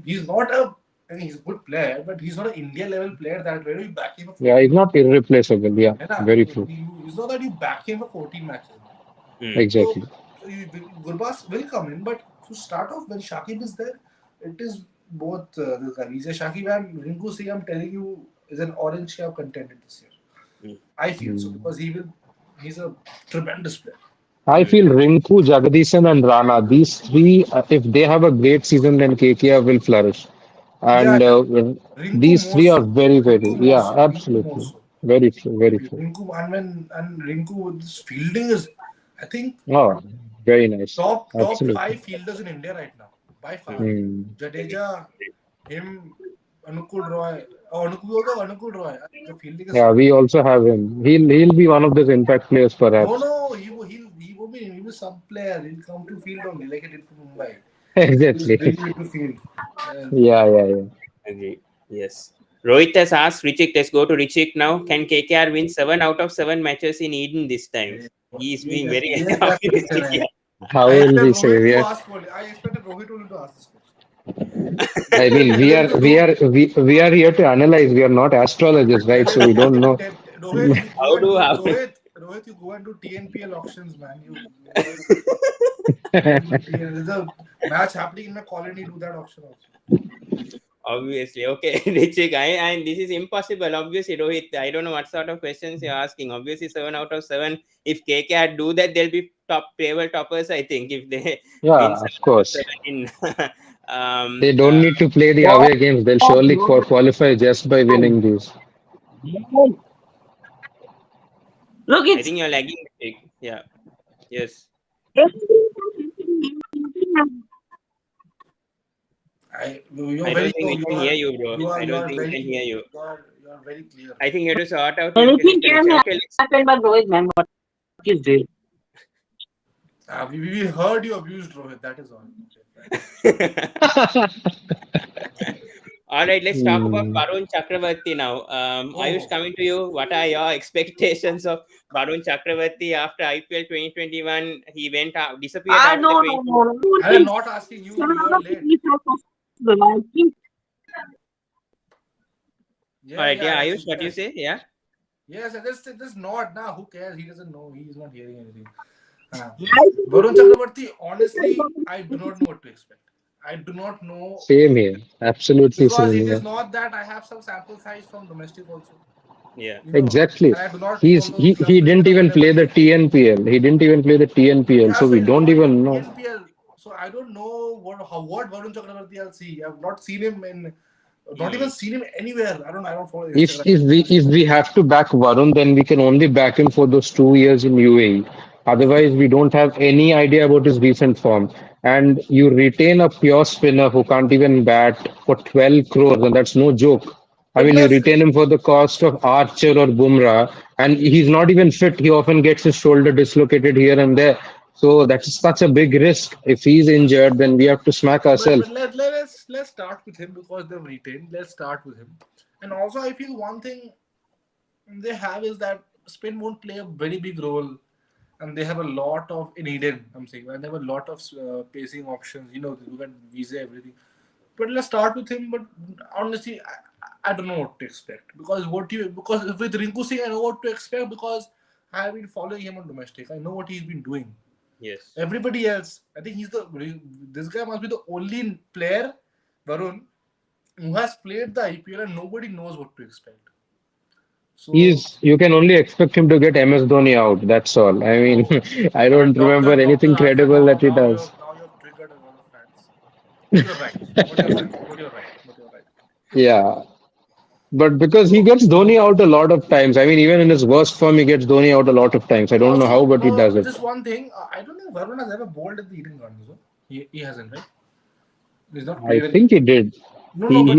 He's not a I mean, he's a good player, but he's not an India level player that where you back him for Yeah, 14 he's not matches. irreplaceable. Yeah, है ना? very true. It's not that you back him for 14 matches, man. Hmm. So, Exactly. so Gurbaz will come in, but to start off, when Shakib is there, it is both this guy. He's a Shakib and Rinku Singh, I'm telling you, is an orange share of contender this year. Hmm. I feel so Hmm. because he's a tremendous player. I Hmm. feel Rinku, Jagdishan, and Rana, these three, if they have a great season, then KKR will flourish. Yeah, And yeah. Rinku these more three are so. very, very, Rinku more yeah, so. Rinku more absolutely. so. Very true, I very feel true. Rinku and Rinku with his fielding is, I think, Oh, very nice. top Absolutely. five fielders in India right now by far. Hmm. Hmm. Jadeja, him, Anukul Roy. Oh, Anukul Roy. The fielding is Yeah, so we good. also have him. He'll be one of those impact players, No, perhaps. no, he will be some player. He'll come to field only like he did for Mumbai. He'll just Exactly. bring you to field. Yeah, yeah, yeah. Agree. Yes. Rohit has asked Rwichik. Let's go to Rwichik now. Can KKR win 7 out of 7 matches in Eden this time? He's being very ये क्या question optimistic है? here. How I will expect we say? Rohit We to are, ask only. I expected Rohit only to ask this question. I mean, Tell him to do. we are here to analyze. We are not astrologers, right? Tell So him. we don't know. Rohit, you go How and do do how? Rohit, you go and do TNPL auctions, man. You do TN. There's a match happening in my colony. Do that auction also. Obviously, okay, Rwichik. And this is impossible. Obviously, Rohit. I don't know what sort of questions you're asking. Obviously, 7 out of 7. If KKR do that, they'll be table toppers. I think if they win Yeah, of seven out of course. seven in They don't need to play the away games. They'll surely qualify just by winning these. Look, I it's think you're lagging. Rwichik. Yeah. Yes. You're I very don't think we can hear you, bro. you are I you don't are think we very can hear you. you are very clear. I think you have to sort out your internet anything can connection. Okay, let's. happen, but Rohit, man, what is this? We heard you abused Rohit. That is all. Okay, All right, let's talk about Hmm. Varun Chakravarti now. Ayush, oh, coming to you, what are your expectations of Varun Chakravarti after IPL 2021? He went out, disappeared Ah, after the no, 20. no, no. I don't I am think not asking you. seven You out are of late. 10 is not possible. I think All Yeah, right, yeah, yeah, yes, Ayush, what do you yes. say? Yeah. Yes, just not now. Who cares? He doesn't know. He is not hearing anything. Uh, I think Varun Chakrabarti, honestly, I do not know what to expect. I do not know Same here. Absolutely because same it is here. not that I have some sample size from domestic also. Yeah. Exactly. And I do not follow He club didn't cricket even whenever play the he. TNPL. He didn't even play the TNPL. Yeah, So so we he's don't not even even know. TNPL. So I don't know what Varun Chakrabarti I'll see. I've not seen him not Hmm. even seen him anywhere. I don't follow If Instagram. if we if we have to back Varun, then we can only back him for those 2 years in UAE. Otherwise, we don't have any idea about his recent form. And you retain a pure spinner who can't even bat for 12 crores, and that's no joke. I But mean, you let's retain him for the cost of Archer or Bumrah, and he's not even fit. He often gets his shoulder dislocated here and there. So that's such a big risk. If he's injured, then we have to smack but ourselves. let's start with him because they've retained. Let's start with him. And also I feel one thing they have is that spin won't play a very big role, and they have a lot of in Eden. I'm saying, and they have a lot of pacing options. You can visa everything. But let's start with him. But honestly, I don't know what to expect because with Rinku Singh I know what to expect because I have been following him on domestic. I know what he's been doing. Yes. Everybody else, I think this guy must be the only player, Varun, who has played the IPL and nobody knows what to expect. So You can only expect him to get MS Dhoni out. That's all. I mean, Oh, I I mean, don't remember Doctor anything Harsha. credible that he does. Now you have triggered a lot of fans. But you're right. But you're right. But you're right. But you're right. Yeah. But because he So gets Dhoni out a lot of times. I mean, even in his worst form, he gets Dhoni out a lot of times. I don't know how, also, but he does it. just one thing. I don't think Varun has ever bowled at the Eden Gardens. So he hasn't, right? He's not I played at the. think he did. No, no, He but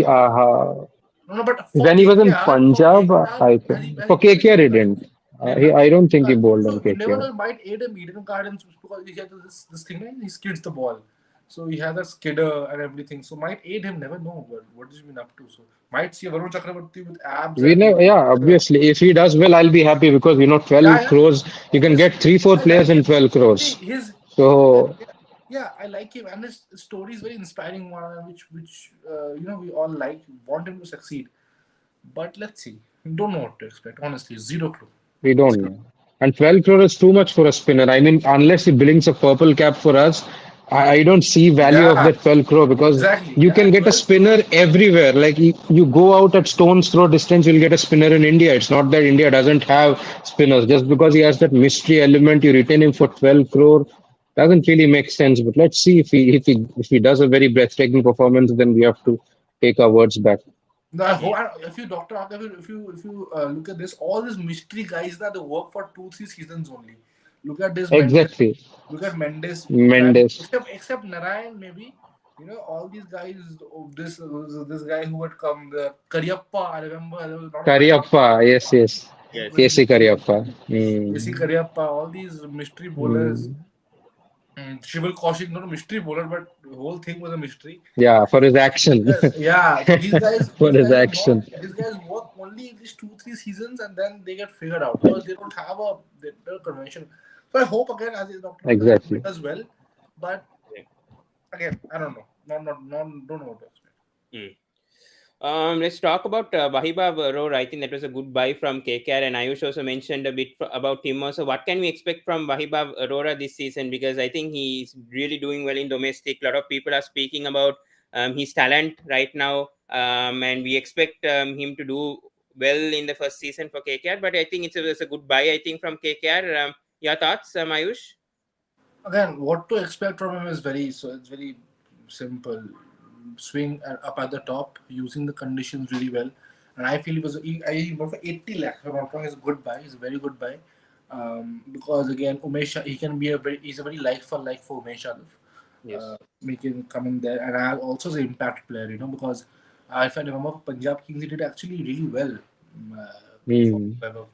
no, no, but for when he was in KKR, Punjab, I think has he for played at the KKR he Eden Gardens? didn't. He didn't, na? I don't think he Yeah. bowled on So you never KKR. know. He might aid him Eden Gardens because he has this thing. Right? He skids the ball, so he has a skidder and everything. So might aid him. Never know what he's been up to. So might see Varun Chakravarti with abs We and know, yeah, skidder. obviously, if he does well, I'll be happy because Yeah, 12 yeah. crores, you can Yes, get three, four I like players in him. 12 See crores. his. Yeah, So yeah. Yeah, I like him, and his story is very inspiring one, which we all like. Want him to succeed, but let's see. Don't know what to expect. Honestly, zero clue. We don't know. And 12 crore is too much for a spinner. I mean, unless he brings a purple cap for us, I don't see value of Yeah, that 12 crore because exactly. you Yeah, can get a 12 crore. spinner everywhere. Like you go out at stone's throw distance, you'll get a spinner in India. It's not that India doesn't have spinners. Just because he has that mystery element, you retain him for 12 crore. Doesn't really make sense. But let's see if he does a very breathtaking performance, then we have to take our words back. No, I hope, if you Doctor Arka, if you look at this, all these mystery guys that they work for 2 3 seasons only. Look at this Mendes. Exactly. Look at Mendes. Mendes. Except Narayan maybe. All these guys. This guy who had come, the Karyappa. I remember there was a lot of hype. Kariappa. Yes, yes. Yes. KC Kariappa. AC Mm. Karyappa. All these mystery bowlers. Mm. Shival Kaushik, not a mystery bowler, but the whole thing was a mystery. Yeah, for his action. Yeah, so these guys, For these his guys are action. not. These guys work only these 2 3 seasons, and then they get figured out because they don't have their convention. So I hope again, as a Doctor Arka, he Exactly. does well. But Yeah. again, I don't know. Don't know what to expect. Mm. Let's talk about Wahiba Arora. I think that was a good buy from KKR, and Ayush also mentioned a bit about him. Also, what can we expect from Wahiba Arora this season? Because I think he's really doing well in domestic. A lot of people are speaking about his talent right now, and we expect him to do well in the first season for KKR. But I think it's a good buy. I think from KKR. Your thoughts, Ayush? Again, what to expect from him is it's very simple. Swing up at the top, using the conditions really well, and I feel I went for 80 lakhs. If I'm not wrong, is a good buy. It's a very good buy. Because again, he can be he's a very like for Umesh Yadav. Yes. We can come in there, and I also the impact player, because if I remember, Punjab Kings, he did actually really well before Mm. Vaibhav.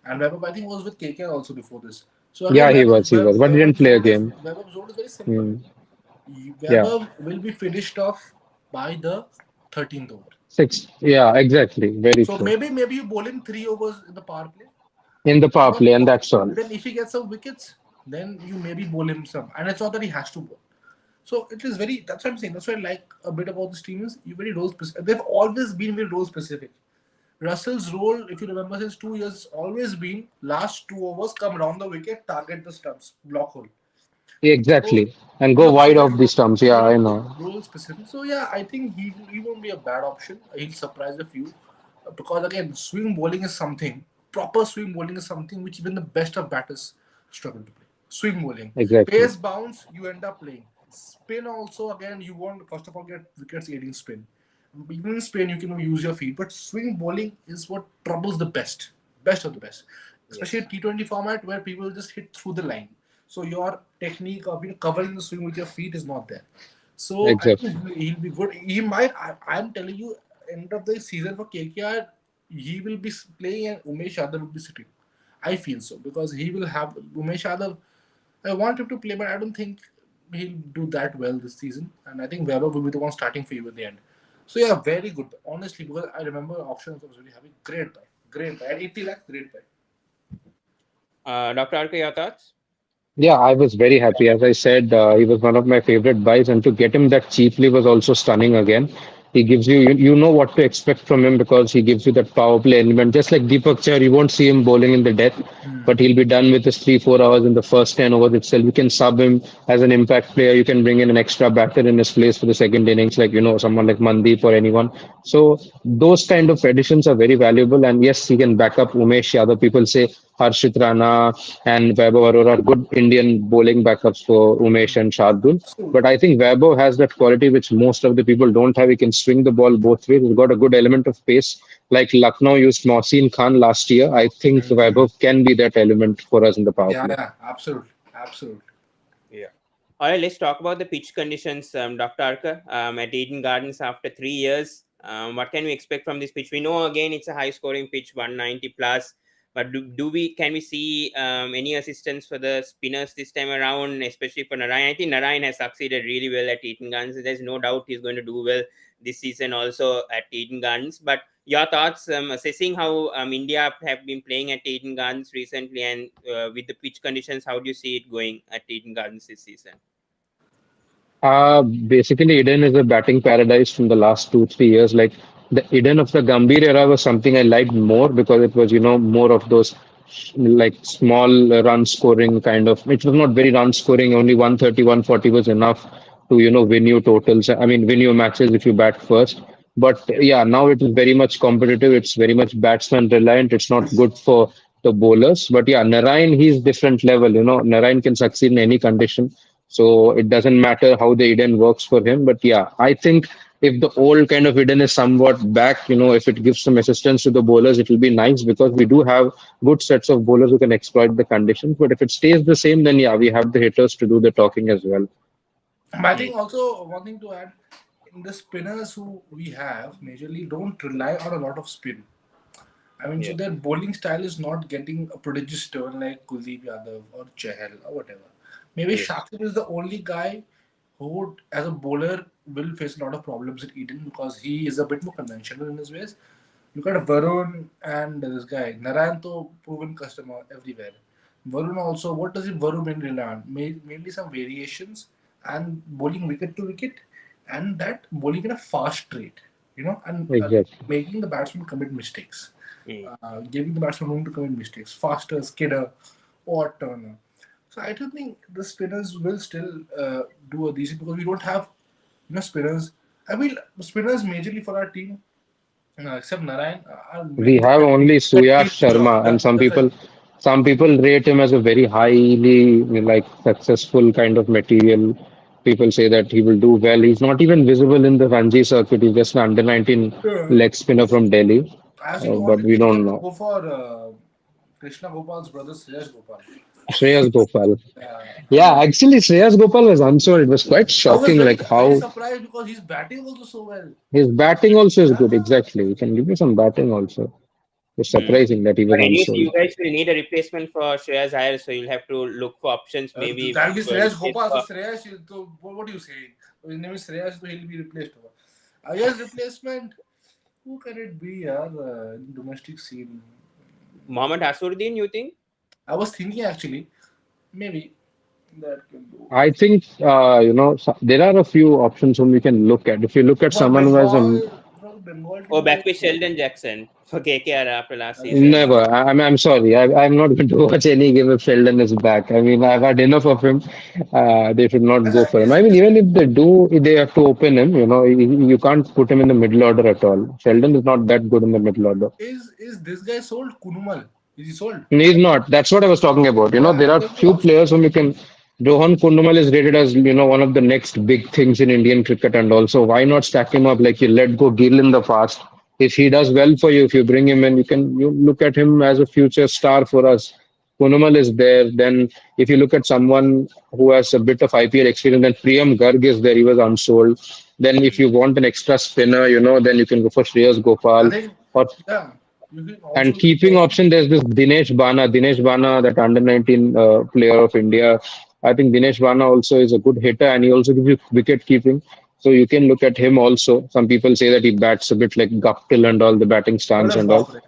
And Vaibhav, I think, was with KKR also before this. So again, Yeah, he was, but he didn't play a game. Vaibhav's role is very simple. Mm. Yeah, Vaibhav will be finished off by the 13th over. six. Yeah, exactly. Very So true. maybe you bowl him 3 overs in the power play. In the power play, and that's all. Then if he gets some wickets, then you maybe bowl him some. And it's not that he has to bowl. So it is very. That's what I'm saying. That's what I like a bit about this team is you very role specific. They've always been very role specific. Russell's role, if you remember, since 2 years, has always been last 2 overs, come around the wicket, target the stumps, block hole. So Exactly. And he go also wide very off these stumps. Yeah, I know. role specific. So yeah, I think he won't be a bad option. He'll surprise a few because again, swing bowling is something. Proper swing bowling is something which even the best of batters struggle to play. Swing bowling, Exactly. pace bounce, you end up playing. Spin also again, you want first of all get wickets aiding spin. Even in spin, you can use your feet, but swing bowling is what troubles the best of the best, especially Yes. a T20 format where people just hit through the line. So your technique of covering the swing with your feet is not there. So I Exactly. think he'll be good. He might. I'm telling you, end of the season for KKR, he will be playing and Umesh Yadav will be sitting. I feel so because he will have Umesh Yadav. I want him to play, but I don't think he'll do that well this season. And I think Weber will be the one starting for you at the end. So yeah, very good. Honestly, because I remember auctions, I was really having great buy. At 80 lakhs, great buy. Dr. Arka, your thoughts? Yeah, I was very happy. As I said, he was one of my favorite buys, and to get him that cheaply was also stunning again. He gives you know what to expect from him because he gives you that power play element. Just like Deepak Chahar, you won't see him bowling in the death, but he'll be done with his 3 4 hours in the first 10 overs itself. You can sub him as an impact player. You can bring in an extra batter in his place for the second innings, like someone like Mandeep or anyone. So those kind of additions are very valuable. And yes, he can back up Umesh Yadav. People say Harshit Rana and Vaibhav Arora are good Indian bowling backups for Umesh and Shardul. So But I think Vaibhav has that quality which most of the people don't have. He can swing the ball both ways. He's got a good element of pace. Like Lucknow used Mohsin Khan last year. I think Vaibhav can be that element for us in the power play. yeah, absolutely. Yeah. All right, let's talk about the pitch conditions, Dr. Arka, at Eden Gardens after 3 years. What can we expect from this pitch? We know again it's a high scoring pitch, 190 plus. But can we see any assistance for the spinners this time around, especially for Narayan? I think Narayan has succeeded really well at Eden Gardens. There's no doubt he's going to do well this season also at Eden Gardens. But your thoughts, assessing how India have been playing at Eden Gardens recently and with the pitch conditions, how do you see it going at Eden Gardens this season? Basically, Eden is a batting paradise from the last 2, 3 years. Like the Eden of the Gambhir era was something I liked more because it was, more of those like small run scoring kind of. It was not very run scoring. Only 130, 140 was enough to, win you totals. I mean, win your matches if you bat first. But yeah, now it is very much competitive. It's very much batsman reliant. It's not good for the bowlers. But yeah, Narayan, he's different level. Narayan can succeed in any condition. So it doesn't matter how the Eden works for him. But yeah, I think if the old kind of Eden is somewhat back, if it gives some assistance to the bowlers, it will be nice because we do have good sets of bowlers who can exploit the conditions. But if it stays the same, then yeah, we have the hitters to do the talking as well. But I Mm. think also one thing to add, the spinners who we have majorly don't rely on a lot of spin. I mean, so Yeah. their bowling style is not getting a prodigious turn like Kuldeep Yadav or Chahal or whatever. Maybe Yes. Shakib is the only guy who, would, as a bowler, will face a lot of problems at Eden because he is a bit more conventional in his ways. Look at Varun and this guy. Narayan, proven customer everywhere. Varun also, what does Varun mainly learn? Mainly some variations and bowling wicket to wicket, and that bowling in a fast rate, and Exactly. making the batsman commit mistakes, Mm. giving the batsman room to commit mistakes, faster, skidder, or turner. So I don't think the spinners will still do a decent because we don't have spinners. I mean, spinners majorly for our team, except Narayan, are We mainly have only Freddy Suyash New Sharma, and Yeah, some that's right. people rate him as a very highly like successful kind of material. People say that he will do well. He's not even visible in the Ranji circuit. He's just an under 19 Yeah. leg spinner from Delhi, I actually but wanted we KKR don't to know. go for Krishna Gopal's brother, Shreyas Gopal. Shreyas Gopal. I Yeah, actually, Shreyas Gopal was unsold. It was quite was shocking, very like very how surprised because he's batting also so well. his batting also is good. Yeah. Exactly, he can give you some batting also. It's Mm. surprising that he was But anyways, unsold. you guys will need a replacement for Shreyas Iyer, so you'll have to look for options. Maybe That'll be Shreyas replace Gopal. So for. Shreyas, so what are you saying? His name is Shreyas, so he'll be replaced. Ayer's replacement. Who can it be? In domestic scene. Mohammad Hasruddin, you think? I was thinking actually, maybe that can do. I think there are a few options whom we can look at. If you look at For someone who has a For the Bengal Or team, back there's with Sheldon Jackson for KKR after last season. again. never. I'm sorry. I'm not going to watch any game if Sheldon is back. I mean, I've had enough of him. They should not go for him. I mean, even if they do, they have to open him. You can't put him in the middle order at all. Sheldon is not that good in the middle order. Is this guy sold? Kunumal? Is he sold? He's not. That's what I was talking about. Yeah, There he are can be few option. players whom you can. Rohan Kundumal is rated as one of the next big things in Indian cricket, and also why not stack him up like you let go Gill in the past. If he does well for you, if you bring him in, you look at him as a future star for us. Kundumal is there. Then if you look at someone who has a bit of IPL experience, then Priyam Garg is there. He was unsold. Then if Mm. you want an extra spinner, then you can go for Shreyas I Gopal. think, Or yeah, you can also and look keeping for option, there's this Dinesh Bana. Dinesh Bana, that under 19 player of India. I think Dinesh Bana also is a good hitter and he also gives you wicket keeping. So you can look at him also. Some people say that he bats a bit like Guptill and all the batting stance Bharat and all. Bapre.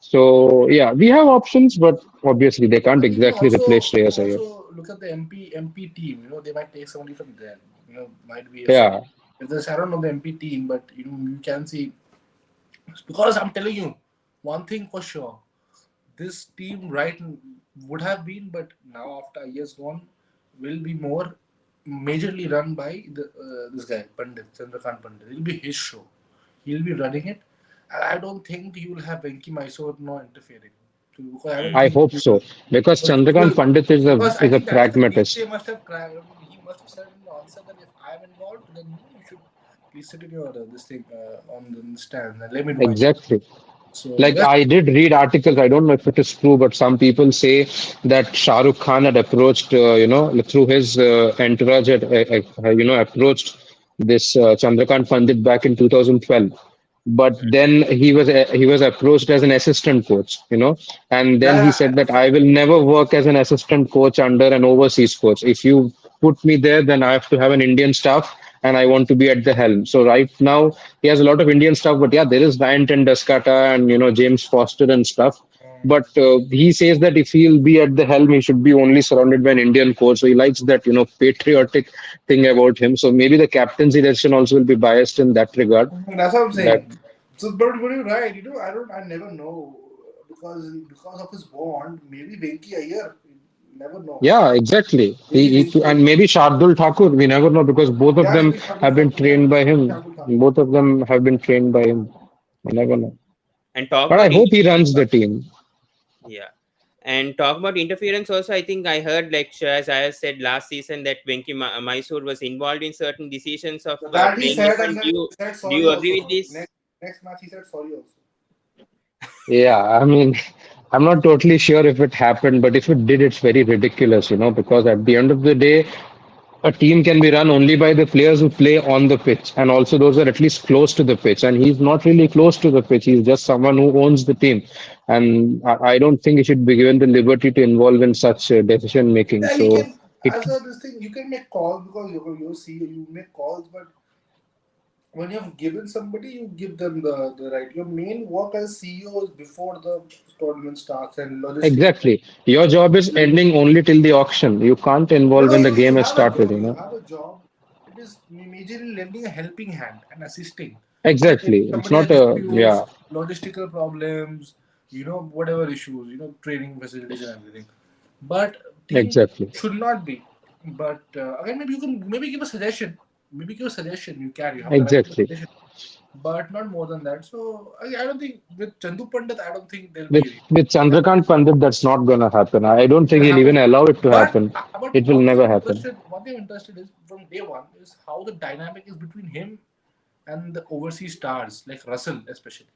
So yeah, we have options, but obviously they I can't think exactly replace you can Shreyas Iyer. also look at the MP team. They might take somebody from there. Might be a fit. Yeah, If there's I don't know the MP team, but you can see because I'm telling you one thing for sure. This team would have been, but now after years gone, will be more majorly run by this guy Pandit Chandrakant Pandit. It'll be his show. He'll be running it, and I don't think he will have Venki Mysore no interfering. So, because I don't Mm. I think hope he will. so because Chandrakant Pandit Because I is a think that is the pitch pragmatist. they must have cried. I mean, he must have said in the answer that if I am involved, then you should please sit in your this thing on the stand and let me do my job. Exactly. So Like yes, I did read articles. I don't know if it is true, but some people say that Shah Rukh Khan had approached, through his entourage, approached this Chandrakant Pandit back in 2012. But then he was approached as an assistant coach, and then he yeah, said that I will never work as an assistant coach under an overseas coach. If you put me there, then I have to have an Indian staff, and I want to be at the helm. So right now he has a lot of Indian stuff, but yeah, there is Ryan Ten Descata and James Foster and stuff. But he says that if he'll be at the helm, he should be only surrounded by an Indian coach. So he likes that, patriotic thing about him. So maybe the captaincy decision also will be biased in that regard. That's what I'm That saying. So, but you're right. I never know because of his bond. Maybe Venki Iyer, never know. Yeah, exactly. Maybe Venki And Iyer. maybe Shardul Thakur. We never know because both of Yeah, them maybe have Shardul been Thakur. Yeah, trained by maybe him. Shardul Thakur. Both of them have been trained by him. We never know. And talk But I about hope he runs the team. yeah. And talk about interference also. I think I heard like Shreyas Iyer said last season that Mysore was involved in certain decisions of So that he playing said, eleven. and then he said Do sorry you agree also. with this? Next match he said sorry also. Yeah, I mean, I'm not totally sure if it happened, but if it did, it's very ridiculous, because at the end of the day, a team can be run only by the players who play on the pitch and also those who are at least close to the pitch. And he's not really close to the pitch. He's just someone who owns the team. And I don't think he should be given the liberty to involve in such decision making. Yeah, he So can. it As a this thing, you can make calls because you see you make calls, but when you have given somebody, you give them the right. Your main work as CEO is before the tournament starts and logistics. exactly. Your job is ending only till the auction. You can't No, involve no, when the you game has have a started, job. You have a job. It is majorly lending a helping hand and assisting. Like if Exactly. It's somebody has not a, disputes, yeah, logistical problems, whatever issues, training facilities and everything. But team exactly. should not be. But again, maybe you can maybe give a suggestion. Maybe give a suggestion. You have the right to give a Exactly. suggestion, but not more than that. So I don't think with Chandu Pandit, I don't think there'll With be. with Chandrakant Pandit, that's not gonna happen. I don't think Gonna he'll even happen. allow it to But happen. but It will never happen. one thing I'm interested is from day one is how the dynamic is between him and the overseas stars like Russell especially.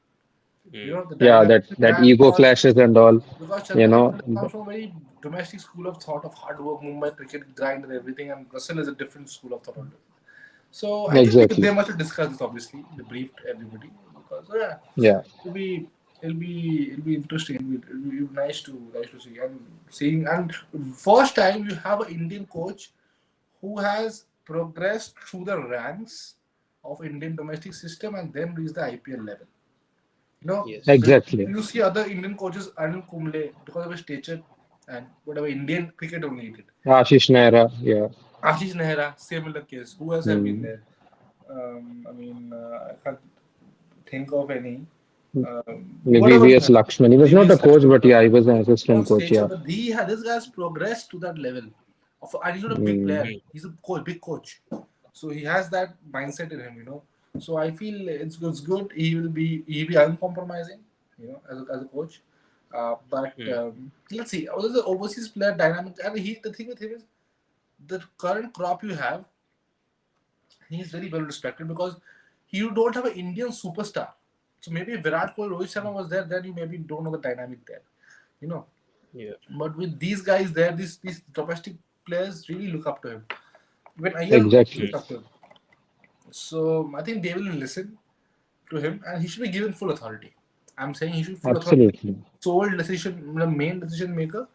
Mm. The Yeah, dynamic that is that that ego clashes and all, you Chandrakant know. Pandit comes from a very domestic school of thought of hard work, Mumbai cricket grind and everything, and Russell is a different school of thought. So I think Exactly. they must have discussed this obviously. They briefed everybody because yeah, Yeah. it'll be it'll be interesting. It'll be nice to see and seeing and first time you have an Indian coach who has progressed through the ranks of Indian domestic system and then reached the IPL level. Yes. When Exactly. you see other Indian coaches, Anil Kumble, because of his stature and whatever Indian cricket only he did. Ashish Nehra. Yeah. Ashish Nehra, similar case. Who else have been Hmm. there? I can't think of any. Maybe Whatever VS Lakshman. He was not a previous coach, Lakshman, but yeah, he was an assistant on coach. stature, Yeah. but this guy has progressed to that level. And he's not a big Hmm. player. He's a coach, big coach. So he has that mindset in him. So I feel it's good. He'll be uncompromising, as a coach. But Mm. let's see. What is the overseas player dynamic? And the thing with him is the current crop you have. He's very well respected because you don't have an Indian superstar. So maybe if Virat Kohli, Rohit Sharma was there, then you maybe don't know the dynamic there. You know. Yeah. But with these guys there, these domestic players really look up to him. When Iyer Exactly. looks up to him. So I think they will listen to him and he should be given full authority. I'm saying he should full authority, Absolutely. sole decision, the main decision maker,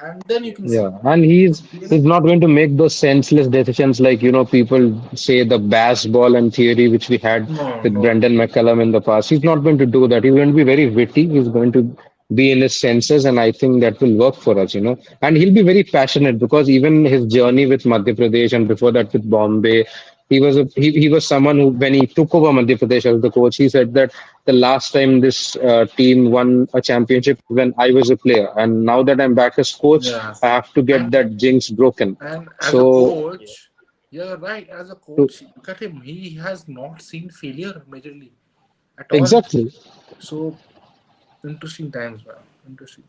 and then you can Yes. Yeah, see. and he's You he's know, not going to make those senseless decisions like people say the bass ball and theory which we had no, with no. Brendan McCullum in the past. He's not going to do that. He's going to be very witty. He's going to be in his senses, and I think that will work for us. And he'll be very passionate because even his journey with Madhya Pradesh and before that with Bombay, he was someone who when he took over Madhya Pradesh as the coach, he said that the last time this team won a championship when I was a player, and now that I'm back as coach, Yeah. I have to get And that jinx broken. and as a So Yeah. coach, you're right. As a to- coach, look at him. He has not seen failure majorly at all. exactly, So interesting times, man. Interesting.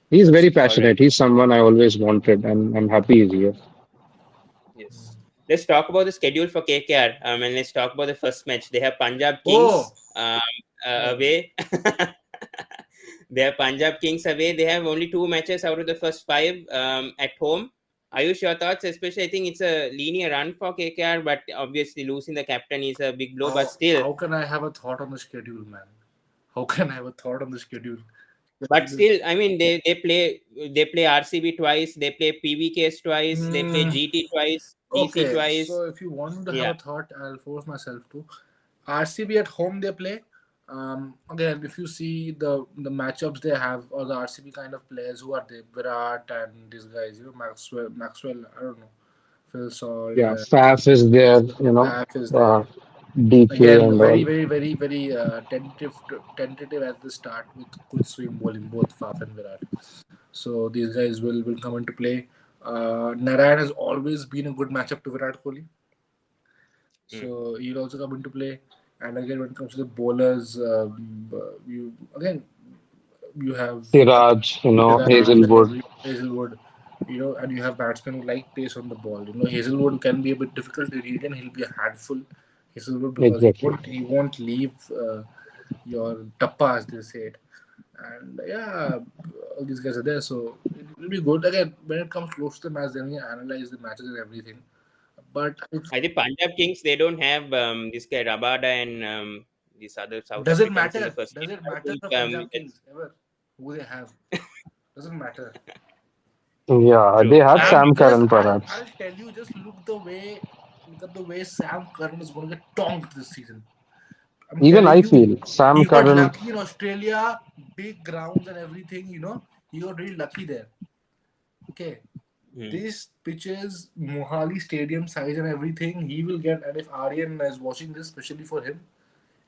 he's very All right. passionate. He's someone I always wanted, and I'm happy he's here. Yes. Let's talk about the schedule for KKR. And let's talk about the first match. They have Punjab Oh, Kings away. They have Punjab Kings away. They have only 2 matches out of the first 5 at home. Ayush, your thoughts? Especially, I think it's a linear run for KKR, but obviously losing the captain is a big blow. But still, how can I have a thought on the schedule, man? How can I have a thought on the schedule? I mean, they play RCB twice, they play PVKs twice, they play Mm, GT twice, DC okay, twice. so if you want me to have Yeah. a thought, I'll force myself to. RCB at home they play. Again, if you see the matchups they have, or the RCB kind of players who are there, Virat and these guys, Maxwell, I don't know, Phil Salt, Yeah, Faf is there, Faf is there. DK Again, and very, all. very, very, very tentative at the start with good swing bowling, both Faf and Virat. So these guys will come into play. Narayan has always been a good matchup to Virat Kohli, Mm. so he'll also come into play. And again, when it comes to the bowlers, you again you have Siraj, Siraj and Hazelwood. Hazelwood, and you have batsmen who like pace on the ball. Hazelwood can be a bit difficult to read, and he'll be a handful. Hazelwood, because he Exactly. won't he won't leave your tappa, as they say it. And yeah, all these guys are there, so it will be good. Again, when it comes close to the match, then we analyze the matches and everything. But it's I think Punjab Kings, they don't have this guy Rabada and these other South does it Africans in the matter? first Does team. it I matter think the Punjab that's Kings ever who they have? Doesn't matter. Yeah, they true. had I Sam Just Curran perhaps. I'll tell you, just look at the way Sam Curran is going to get tonked this season. I'm Even telling I you, feel Sam he got Curran. lucky in Australia, big grounds and everything. He got really lucky there. Okay, mm, these pitches, Mohali Stadium size and everything, he will get. And if Aryan is watching this, especially for him,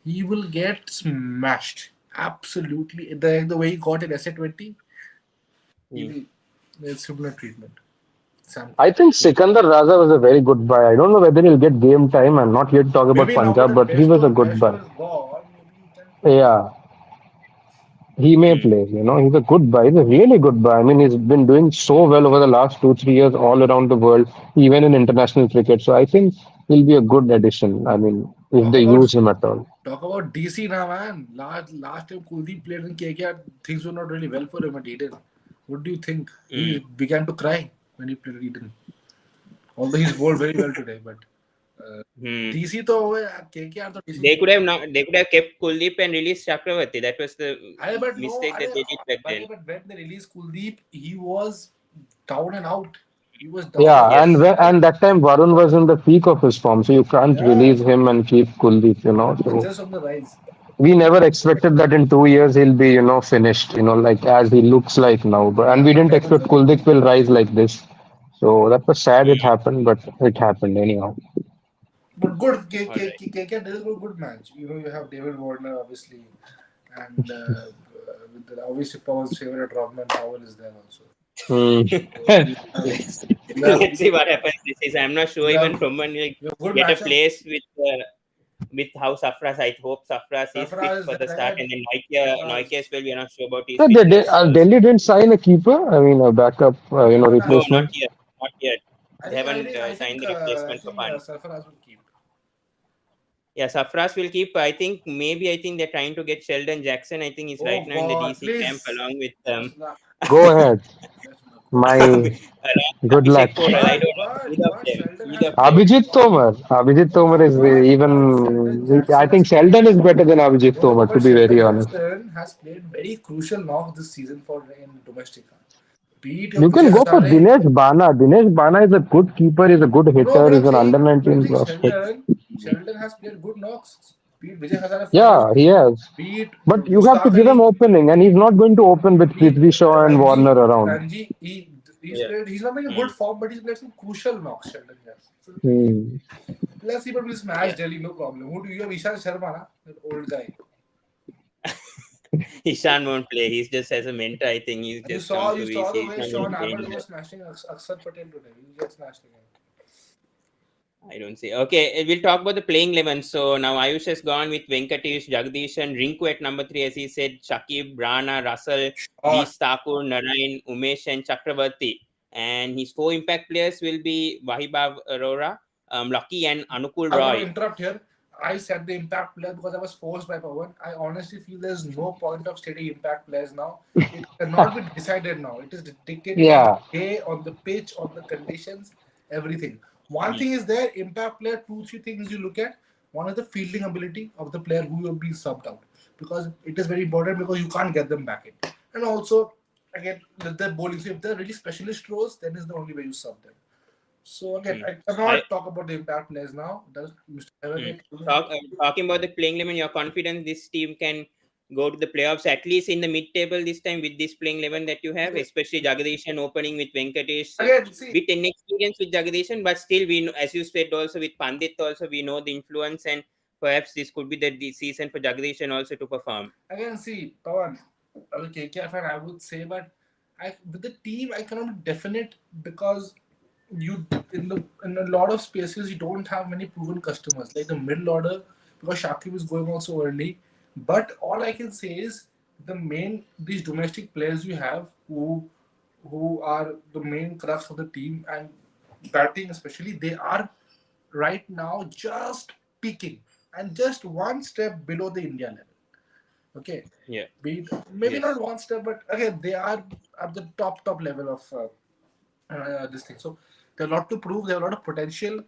he will get smashed. Absolutely, the way he got in SA20, he mm. will. It's similar treatment. Sam I Curran. think Sikandar Raza was a very good buy. I don't know whether he'll get game time. I'm not here to talk about Maybe now Punjab, that but he was a good Besto buy. is gone, maybe you can play. Yeah, he may Mm. play. He's a good buy. He's a really good buy. I mean, he's been doing so well over the last 2, 3 years all around the world, even in international cricket. So I think he'll be a good addition. I mean, if Talk they about use him at all. talk about DC now, man. Last time Kuldeep played in KKR, things were not really well for him at Eden. What do you think? Mm. He began to cry when he played at Eden. Although he's bowled very well today, but Mm. DC तो वो KKR तो DC They नहीं could है. have not. They could have kept Kuldeep and released Chakravarti. That was the But no, mistake that they did back then. but when they released Kuldeep, he was down and out. He was down and Yeah, out. and Yes. and that time Varun was in the peak of his form, so you can't Yeah, release him and keep Kuldeep. he was So just on the rise. we never expected that in 2 years he'll be, finished, like as he looks like now. And Yeah, we but didn't that is expect very Kuldeep will rise like this. So that was sad it Mm. happened, but it happened anyhow. But good, All right. KK did a good match. You have David Warner, obviously, and with the obviously Powell's favorite Rodman Powell is there also. Hmm. You have, let's you have, let's see what happens. This is I'm not sure you even have, Roman will you have good get a matchup. place with how Safras. I hope Safras is fit Sarfaraz is for the there start, again. and then Noike Sarfaraz. as well. We are not sure about his So fitness. Delhi didn't sign a keeper. I mean, a backup, No, not replacement. yet, not yet. They haven't signed the replacement for Pan. Sarfaraz will keep. Yeah, Safras will keep. I think they're trying to get Sheldon Jackson. I think he's right Oh now in the God, DC camp please. along with Best luck. Go ahead. Best luck. My along with good luck. Abhishek Portal. I don't know either of them. Sheldon has Either played. players. Abhijit Tomar. Abhijit Tomar is Sheldon even. I Jackson has think Sheldon is better than Abhijit Tomar, to but be very Sheldon honest. Jackson has played very crucial knocks this season for in domestic. Beat your You Vijay can go for Hazare. Dinesh Bana. Dinesh Bana is a good keeper. He's a good No, hitter. He's an under but I'm 19 saying prospect. Sheldon has played good knocks. Beat Vijay Hazare finals. Yeah, he has. Beat But you have to Mustaq give him Ali. opening, and he's not going to open with Beat Prithvi Shaw and Warner around. Ranji. He's Yeah. played. He's not making a good Mm. form, but he's played some crucial knocks. Sheldon Jackson. So Hmm. let's see, but we'll smash Yeah. Delhi, no problem. Who do you have? Ishan Sharma, na? That old guy. Ishan won't play. He's just as a mentor. I think he's And just come to you saw VC. the He's way not going Sean to play Abbott anywhere. was smashing Akshar Patel today. He get smashed again. I don't see. Okay, we'll talk about the playing 11. So now Ayush has gone with Venkatesh, Jagdish, and Rinku at number 3, as he said. Shakib, Rana, Russell, Or Dees Thakur, Narain, Umesh, and Chakravarti. And his 4 impact players will be Wahibab Arora, Lucky, and Anukul I want to Roy. interrupt here. I said the impact player because I was forced by Pawan. I honestly feel there's no point of stating impact players now. It cannot be decided now. It is dictated on the Yeah, day, on the pitch, on the conditions, everything. One Mm. thing is there, impact player, two, three things you look at. One is the fielding ability of the player who will be subbed out because it is very important because you can't get them back in. And also, again, the bowling. So if they're really specialist throws, then is the only way you sub them. So again, Hmm. I I, cannot talk about the impact players now. Does Mr. hmm. Everett tell me? Talking about the playing eleven, you're confident this team can go to the playoffs at least in the mid-table this time with this playing eleven that you have, Again, especially Jagdishan opening with Venkatesh, again, see, bit inexperience with Jagdishan, but still we know, as you said also with Pandit also we know the influence and perhaps this could be the season for Jagdishan also to perform. again, see, Pawan, as a KKR fan, I would say, but with the team, I cannot be definite because you in a lot of spaces you don't have many proven customers like the middle order because Shakib is going also early. But all I can say is the main these domestic players you have who are the main crux of the team and batting especially they are right now just peaking and just one step below the India level. Okay, Yeah. maybe Yes. not one step, but again they are at the top level of this thing. So they have a lot to prove. They have a lot of potential.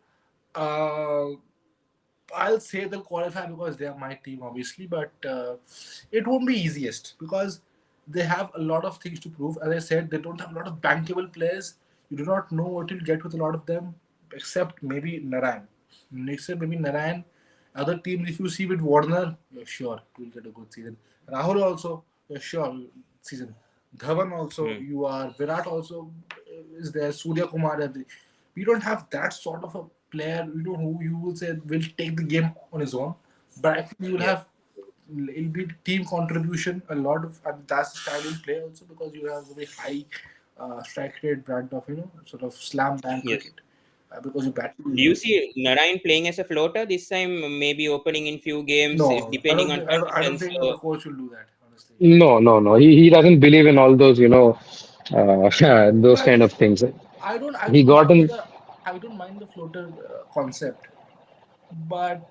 Uh, I'll say they'll qualify because they are my team, obviously, but it won't be easiest because they have a lot of things to prove. As I said, they don't have a lot of bankable players. You do not know what you'll get with a lot of them, except maybe Narayan. Next year, maybe Narayan. Other teams, if you see with Warner, you're sure you'll get a good season. Rahul also, you're sure season. Dhawan also, Hmm. you are. Virat also is there. Surya Kumar. We don't have that sort of a player, who you will say will take the game on his own. But I think you will Yeah. have it'll be team contribution a lot of, and that's the style you play also because you have a very high strike rate brand of sort of slam bang Yes. cricket because you bat. Do you see Narayan playing as a floater this time? Maybe opening in few games, No, I depending don't on think I don't conditions. think the So coach will do that honestly. No, no, no. He doesn't believe in all those, those But kind of again, things. I He don't got mind in. the floater concept. But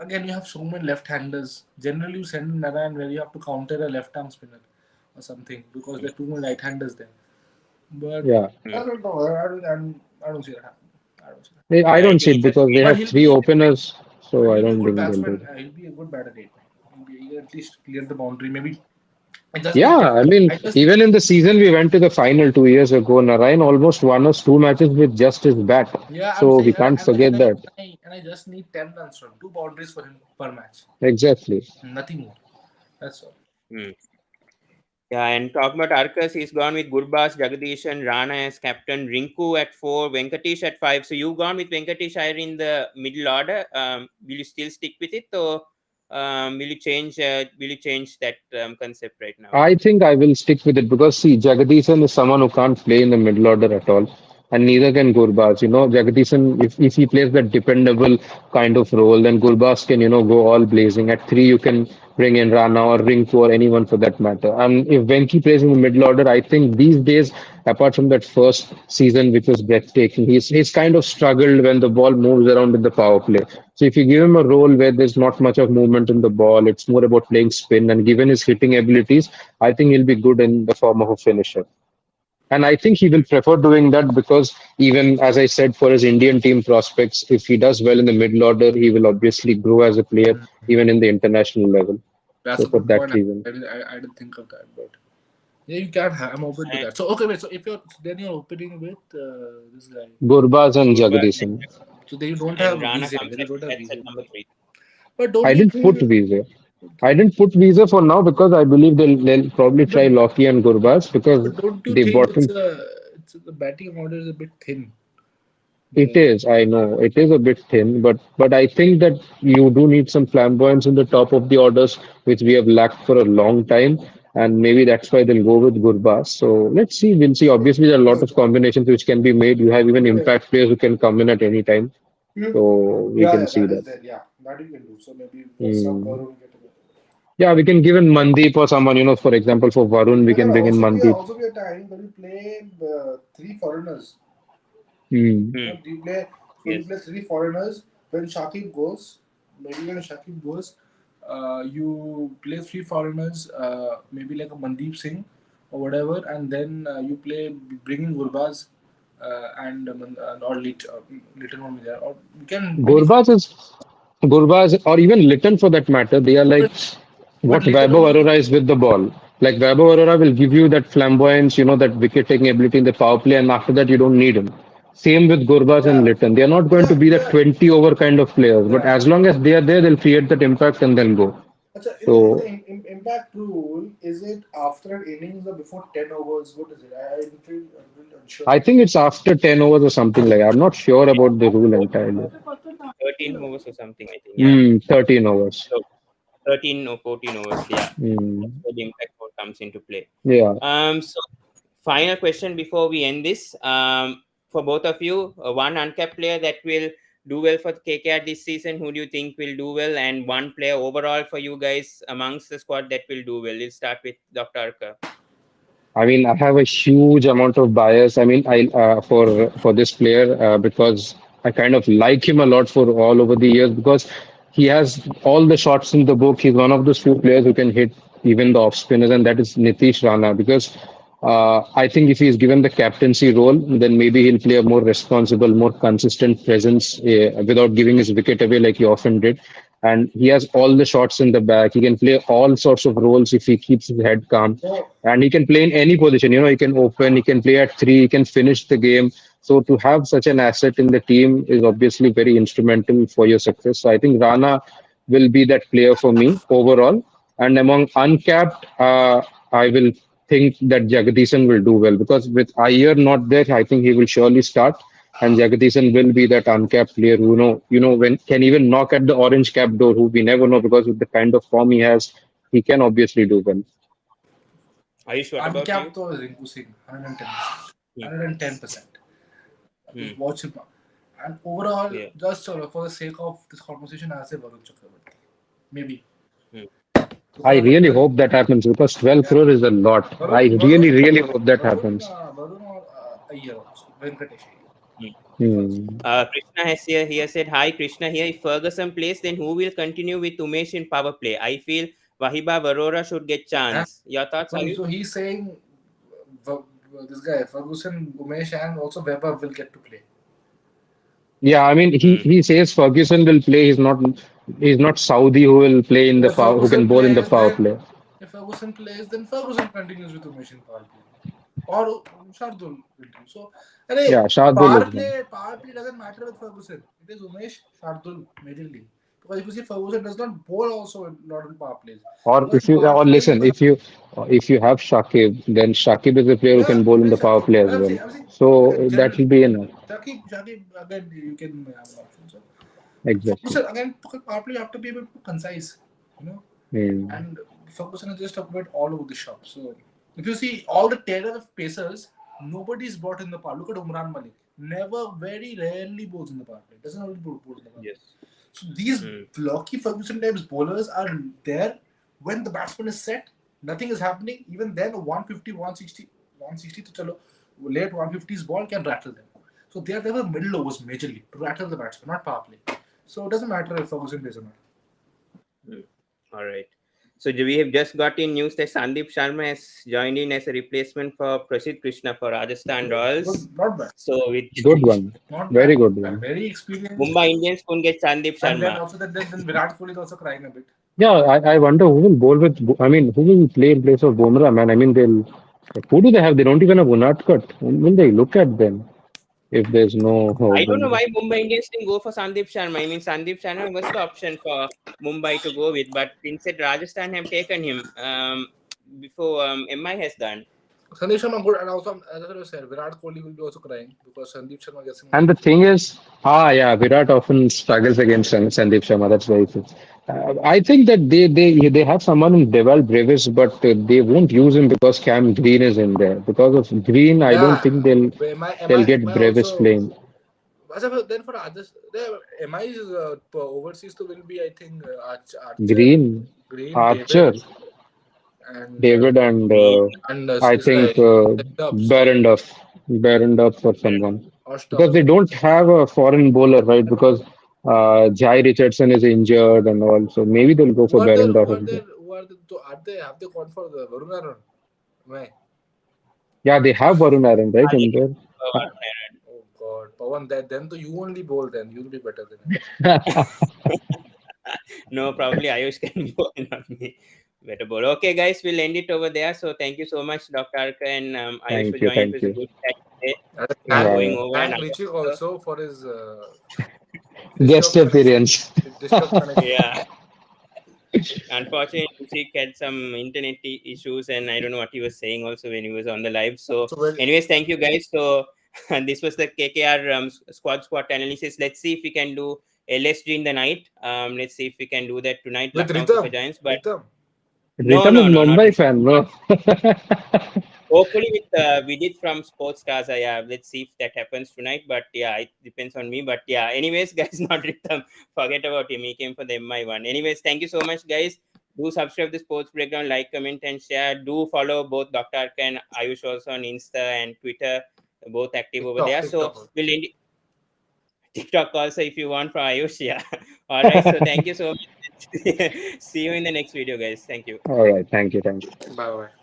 again, you have so many left-handers. Generally, you send Narayan where you have to counter a left-arm spinner or something because there are too many right-handers there. But Yeah, I hmm. don't know. I don't see that happening. I don't see that. I Yeah, don't it see will it just because they But have three openers, so I he'll be a don't good think they'll do batsman. that. He'll be a good batter at 8. He'll at least clear the boundary. Maybe I just need 10. Yeah, I mean, I just need even in the season we went to the final 2 years ago, Narayan almost won us two matches with just his bat. yeah. I'm So we saying can't forget that. and I just need 10 runs from 2 boundaries for him per match. Exactly. Nothing more. That's all. Hmm. Yeah, and talking about Arcus, he's gone with Gurbaz, Jagadish, and Rana as captain, Rinku at 4, Venkatesh at 5. So you gone with Venkatesh Iyer in the middle order. Will you still stick with it, or will you change? Will you change that concept right now? I think I will stick with it because see, Jagadisan is someone who can't play in the middle order at all, and neither can Gurbaz. Jagadisan, if he plays that dependable kind of role, then Gurbaz can, go all blazing. At three, you can bring in Rana or Rinku or anyone for that matter. And if Venki plays in the middle order, I think these days, apart from that first season, which was breathtaking, he's kind of struggled when the ball moves around in the power play. So if you give him a role where there's not much of movement in the ball, it's more about playing spin, and given his hitting abilities, I think he'll be good in the form of a finisher. And I think he will prefer doing that because even as I said, for his Indian team prospects, if he does well in the middle order, he will obviously grow as a player even in the international level. That's So a for good that point. reason, I didn't think of that, but yeah, you can have. I'm open to And that. So okay, wait. So if you're opening with this guy, Gurbaz and Gurbaz Jagadisan. so then you don't have and a Rana visa. comes Then you don't have at visa. number 3. But don't I you didn't put think? Visa. I Okay. didn't put Visa for now because I believe they'll probably But try Loki and Gurbaz because don't you they think bought him. it's the batting order is a bit thin? It The is, I know, it is a bit thin, but I think that you do need some flamboyance in the top of the orders, which we have lacked for a long time, and maybe that's why they'll go with Gurbaz. So let's see, we'll see. Obviously, there are a lot of combinations which can be made. You have even okay. impact players who can come in at any time, Yeah, so we yeah, can see that is that. there. Yeah, that you can do. So maybe some Hmm. Varun get a Yeah, we can give in Mandeep or someone, for example, for Varun, we there can can bring in Mandeep. also be a time when you play three foreigners. Hmm. Hmm. You play Yes. three foreigners. When Shakib goes, maybe when Shakib goes, you play three foreigners, maybe like a Mandeep Singh or whatever, and then you bring in Gurbaz or Little one there, or you can maybe. Gurbaz is Gurbaz or even Litton for that matter, they are like But what Little Vaibhav only. Arora is with the ball. Like Vaibhav Arora will give you that flamboyance, that wicket taking ability in the power play, and after that you don't need him. Same with Gurbaz and Litton. They are not going to be the 20 over kind of players, but Yeah. as long as they are there, they'll create that impact and then go. Achha, in the So impact rule, is it after an innings or before 10 overs? What is it? I'm really unsure I about think it's after 10 overs or something like that. I'm not sure about the rule entirely. 13 overs or something, I think. Yeah. 13 overs. So 13 or 14 overs. Yeah. That's Mm, where the impact mode comes into play. yeah. So final question before we end this. For both of you, one uncapped player that will do well for KKR this season. Who do you think will do well? And one player overall for you guys amongst the squad that will do well. We'll start with Dr. Arka. I mean, I have a huge amount of bias. I mean, I for this player because I kind of like him a lot for all over the years because he has all the shots in the book. He's one of those few players who can hit even the off spinners, and that is Nitish Rana. Because I think if he's given the captaincy role, then maybe he'll play a more responsible, more consistent presence without giving his wicket away like he often did. And he has all the shots in the back. He can play all sorts of roles if he keeps his head calm, it. and he can play in any position. You know, he can open, he can play at three, he can finish the game. So to have such an asset in the team is obviously very instrumental for your success. So I think Rana will be that player for me overall. And among uncapped, I will think that Jagadisan will do well because with Iyer not there, I think he will surely start. And Jagadisan will be that uncapped player who when can even knock at the orange cap door, who we never know because with the kind of form he has, he can obviously do well. Ayush, what about you? Uncapped though is Rinku Singh, 110%. Hmm. 110%. Hmm. Watch him. And overall, Yeah. just for the sake of this conversation, I say Varun Chakravarti. Maybe. Hmm. I Because really hope that happens because 12 yeah. crore is a lot. I really, really hope that happens. Varun or Iyer also. Venkatesh Iyer. Hmm. Krishna has here said, hi Krishna here. If Ferguson plays, then who will continue with Umesh in power play? I feel Wahiba Varora should get Yeah. chance. Your thoughts, Ayush? So he's saying this guy, Ferguson, Umesh, and also Weber will get to play. Yeah, I mean, he says Ferguson will play. He's not Saudi who will play in the If power, who can Ferguson bowl in the plays, power then play. Ferguson continues with Umesh in power play. Or Shardul will do. So, arey, Yeah, Shardul is one. power play doesn't matter with Ferguson. It is Umesh, Shardul, majorly. Because if you see Ferguson does not bowl also a lot in power plays. Or Because if in you power or plays you listen, have if you have Shakib, then Shakib is a player who yeah, can bowl in play the power Shakib. play as I'm well. saying, So that will generally be enough. Shakib again you can have an option. So Exactly. Ferguson again power play you have to be able to concise, you know. Hmm. And Ferguson is just a bit all over the shop. So if you see all the terror of pacers, nobody's brought in the power. Look at Umran Malik. Never, very rarely bowls in the power play. Doesn't only bowl in the power play. Yes. So these blocky Ferguson types bowlers are there when the batsman is set. Nothing is happening. Even then, 150, 160, 160 to chalo, late 150s ball can rattle them. So they are there for middle overs majorly to rattle the batsman, not power play. So it doesn't matter if Ferguson plays or not. All right. So we have just got in news that Sandeep Sharma has joined in as a replacement for Prasidh Krishna for Rajasthan Royals. Good, not bad. So with Good one. Not Very bad. good And one. very experienced. Mumbai Indians couldn't get Sandeep And then Sharma. also then Virat Kohli is also crying a bit. Yeah, I wonder who will bowl with. I mean, who will play in place of Bumrah, man? I mean, who do they have? They don't even have Unadkat. When will they look at them if there's no I don't know Bumrah? why Mumbai Indians didn't go for Sandeep Sharma. I mean, Sandeep Sharma was the option for Mumbai to go with, but instead Rajasthan have taken him before MI has done. Sandeep Sharma good, and also as I said, Virat Kohli will be also crying because Sandeep Sharma gets him. And the thing is, yeah, Virat often struggles against Sandeep Sharma. That's very true. I think that they have someone in Deval Brevis, but they won't use him because Cam Green is in there. Because of Green, I don't think they'll get MI Brevis also. playing. Then for others, MI's overseas to will be I think Archer, Green, Archer, David, David, and and I this guy think Dubs, Barrenduff or someone. or Because Stubbs. they don't have a foreign bowler, right? Because Jai Richardson is injured and all, so maybe they'll go for Barrenduff. Have they gone for the Varun Aaron? Why? Yeah, they have Varun Aaron, right? In there. Oh God, Pawan, then you only bowl. Then you'll be better than him. No, probably Ayush can bowl, not me. Better bowl. Okay, guys, we'll end it over there. So thank you so much, Dr. Arka and Ayush, for joining. It Thank was a you. good chat today. And Yeah, going yeah. over and thank Rwichik also for his Guest disturbed connection. appearance. Disturbed connection. yeah. Unfortunately, Rwichik had some internet issues, and I don't know what he was saying also when he was on the live. So, So well, anyways, thank you guys. So, this was the KKR squad SWOT analysis. Let's see if we can do LSG in the night. Let's see if we can do that tonight, with Lucknow Super Rhythm. Giants. But Rhythm. no, Rhythm is no, no, not Mumbai with. fan, no? Hopefully, with we did from Sports Stars. Yeah, let's see if that happens tonight. But yeah, it depends on me. But yeah, anyways, guys, not Rhythm. Forget about him. He came for the MI1. Anyways, thank you so much, guys. Do subscribe to Sports Breakdown, like, comment, and share. Do follow both Dr. Arka and Ayush also on Insta and Twitter. Both active over TikTok. there. So TikTok. we'll end TikTok also if you want for Ayush. Yeah. All right. So thank you so much. See you in the next video, guys. Thank you. All right. Thank you. Thank you. Bye bye.